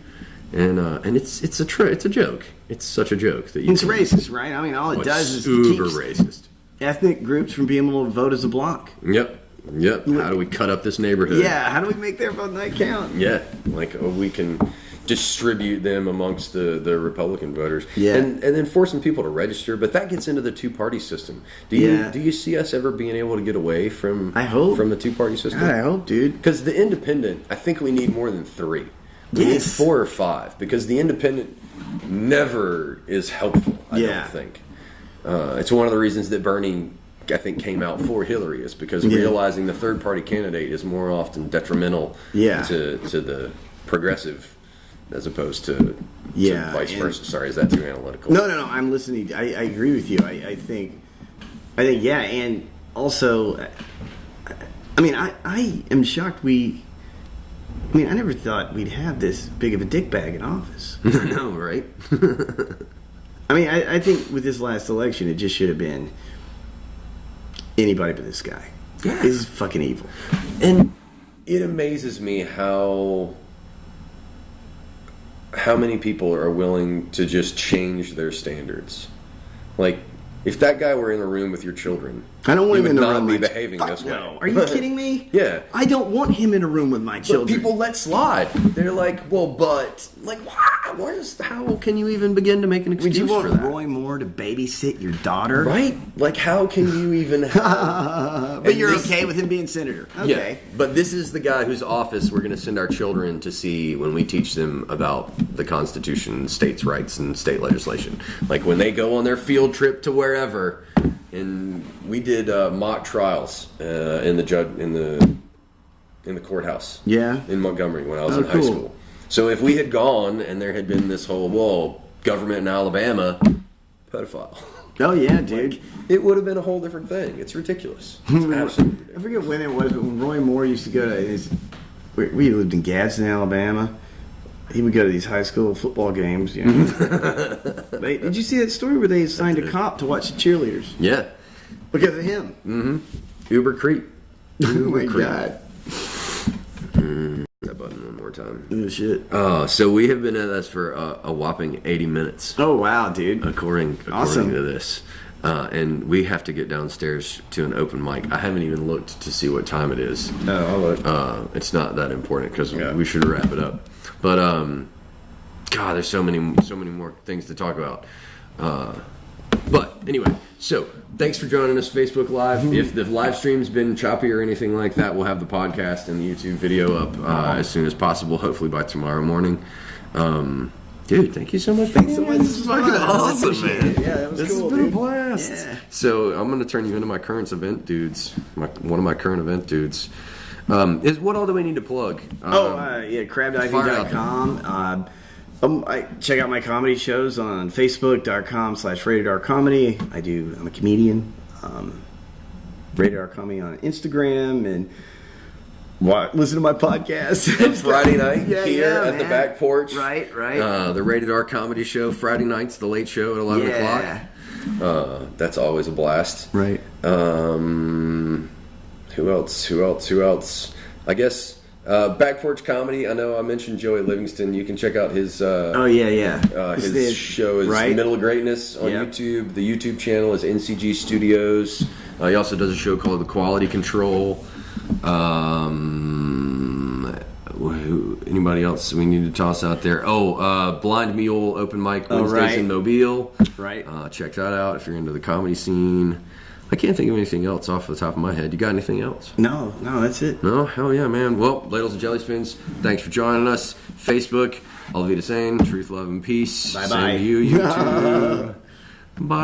And it's a joke. It's such a joke that it's racist, right? All it does is super racist. Ethnic groups from being able to vote as a block. Yep. How do we cut up this neighborhood? Yeah. How do we make their vote not count? Yeah. We can distribute them amongst the Republican voters. Yeah. And then forcing people to register, but that gets into the two-party system. Do you see us ever being able to get away from the two-party system? God, I hope, dude. Because the independent, I think we need more than 3. We need 4 or 5, because the independent never is helpful, I don't think. It's one of the reasons that Bernie, I think, came out for Hillary, is because realizing the third-party candidate is more often detrimental to the progressive as opposed to vice versa. Sorry, is that too analytical? No, I'm listening. I agree with you. I think, and also, I am shocked I never thought we'd have this big of a dick bag in office. I know, right? I think with this last election, it just should have been anybody but this guy. Yeah. This is fucking evil. And it amazes me how many people are willing to just change their standards. Like, if that guy were in a room with your children, I don't want him in a room. Be behaving this way. No. Are you kidding me? Yeah. I don't want him in a room with my children. But people let slide. They're like, how can you even begin to make an excuse for that? Would you want Roy Moore to babysit your daughter? Right? Like, how can you even have... But you're okay with him being senator. Okay. Yeah. But this is the guy whose office we're going to send our children to see when we teach them about the Constitution, states' rights, and state legislation. Like, when they go on their field trip to wherever... And we did mock trials in the courthouse. Yeah. In Montgomery when I was in high school. So if we had gone and there had been this whole government in Alabama, pedophile. Oh yeah, dude. It would have been a whole different thing. It's ridiculous. It's absolutely ridiculous. I forget when it was, but when Roy Moore used to go to we lived in Gadsden, Alabama. he would go to these high school football games. You know. Did you see that story where they assigned a cop to watch the cheerleaders? Yeah. Because of him. Mm-hmm. Uber creep. Oh my God. That button one more time. Oh shit. So we have been at this for a whopping 80 minutes. Oh wow, dude. According Awesome. to this. And we have to get downstairs to an open mic. I haven't even looked to see what time it is. Oh, I'll look. It's not that important because we should wrap it up. But God, there's so many more things to talk about. But anyway, so thanks for joining us Facebook Live. If the live stream's been choppy or anything like that, we'll have the podcast and the YouTube video up as soon as possible. Hopefully by tomorrow morning. Dude, thank you so much. Thanks so much. This is fucking awesome, man. Yeah, that was this cool, has been dude. a blast. Yeah. So I'm going to turn you into my current event dudes. One of my current event dudes. Is what all do we need to plug? crabdiv.com. I check out my comedy shows on facebook.com/ratedrcomedy. I'm a comedian. Rated R Comedy on Instagram and listen to my podcast. And Friday night here at the back porch. Right. The Rated R Comedy Show. Friday nights, the late show at 11 o'clock. That's always a blast. Right. Who else? I guess Back Porch Comedy. I know I mentioned Joey Livingston. You can check out his his show is Middle of Greatness on YouTube. The YouTube channel is NCG Studios. He also does a show called The Quality Control. Anybody else we need to toss out there? Blind Mule open mic Wednesdays in Mobile. Right. Check that out if you're into the comedy scene. I can't think of anything else off the top of my head. You got anything else? No, that's it. No? Hell yeah, man. Well, Ladles and Jelly Spins, thanks for joining us. Facebook, All Vida Sane, Truth, Love, and Peace. Bye-bye. Same to you, YouTube. Bye.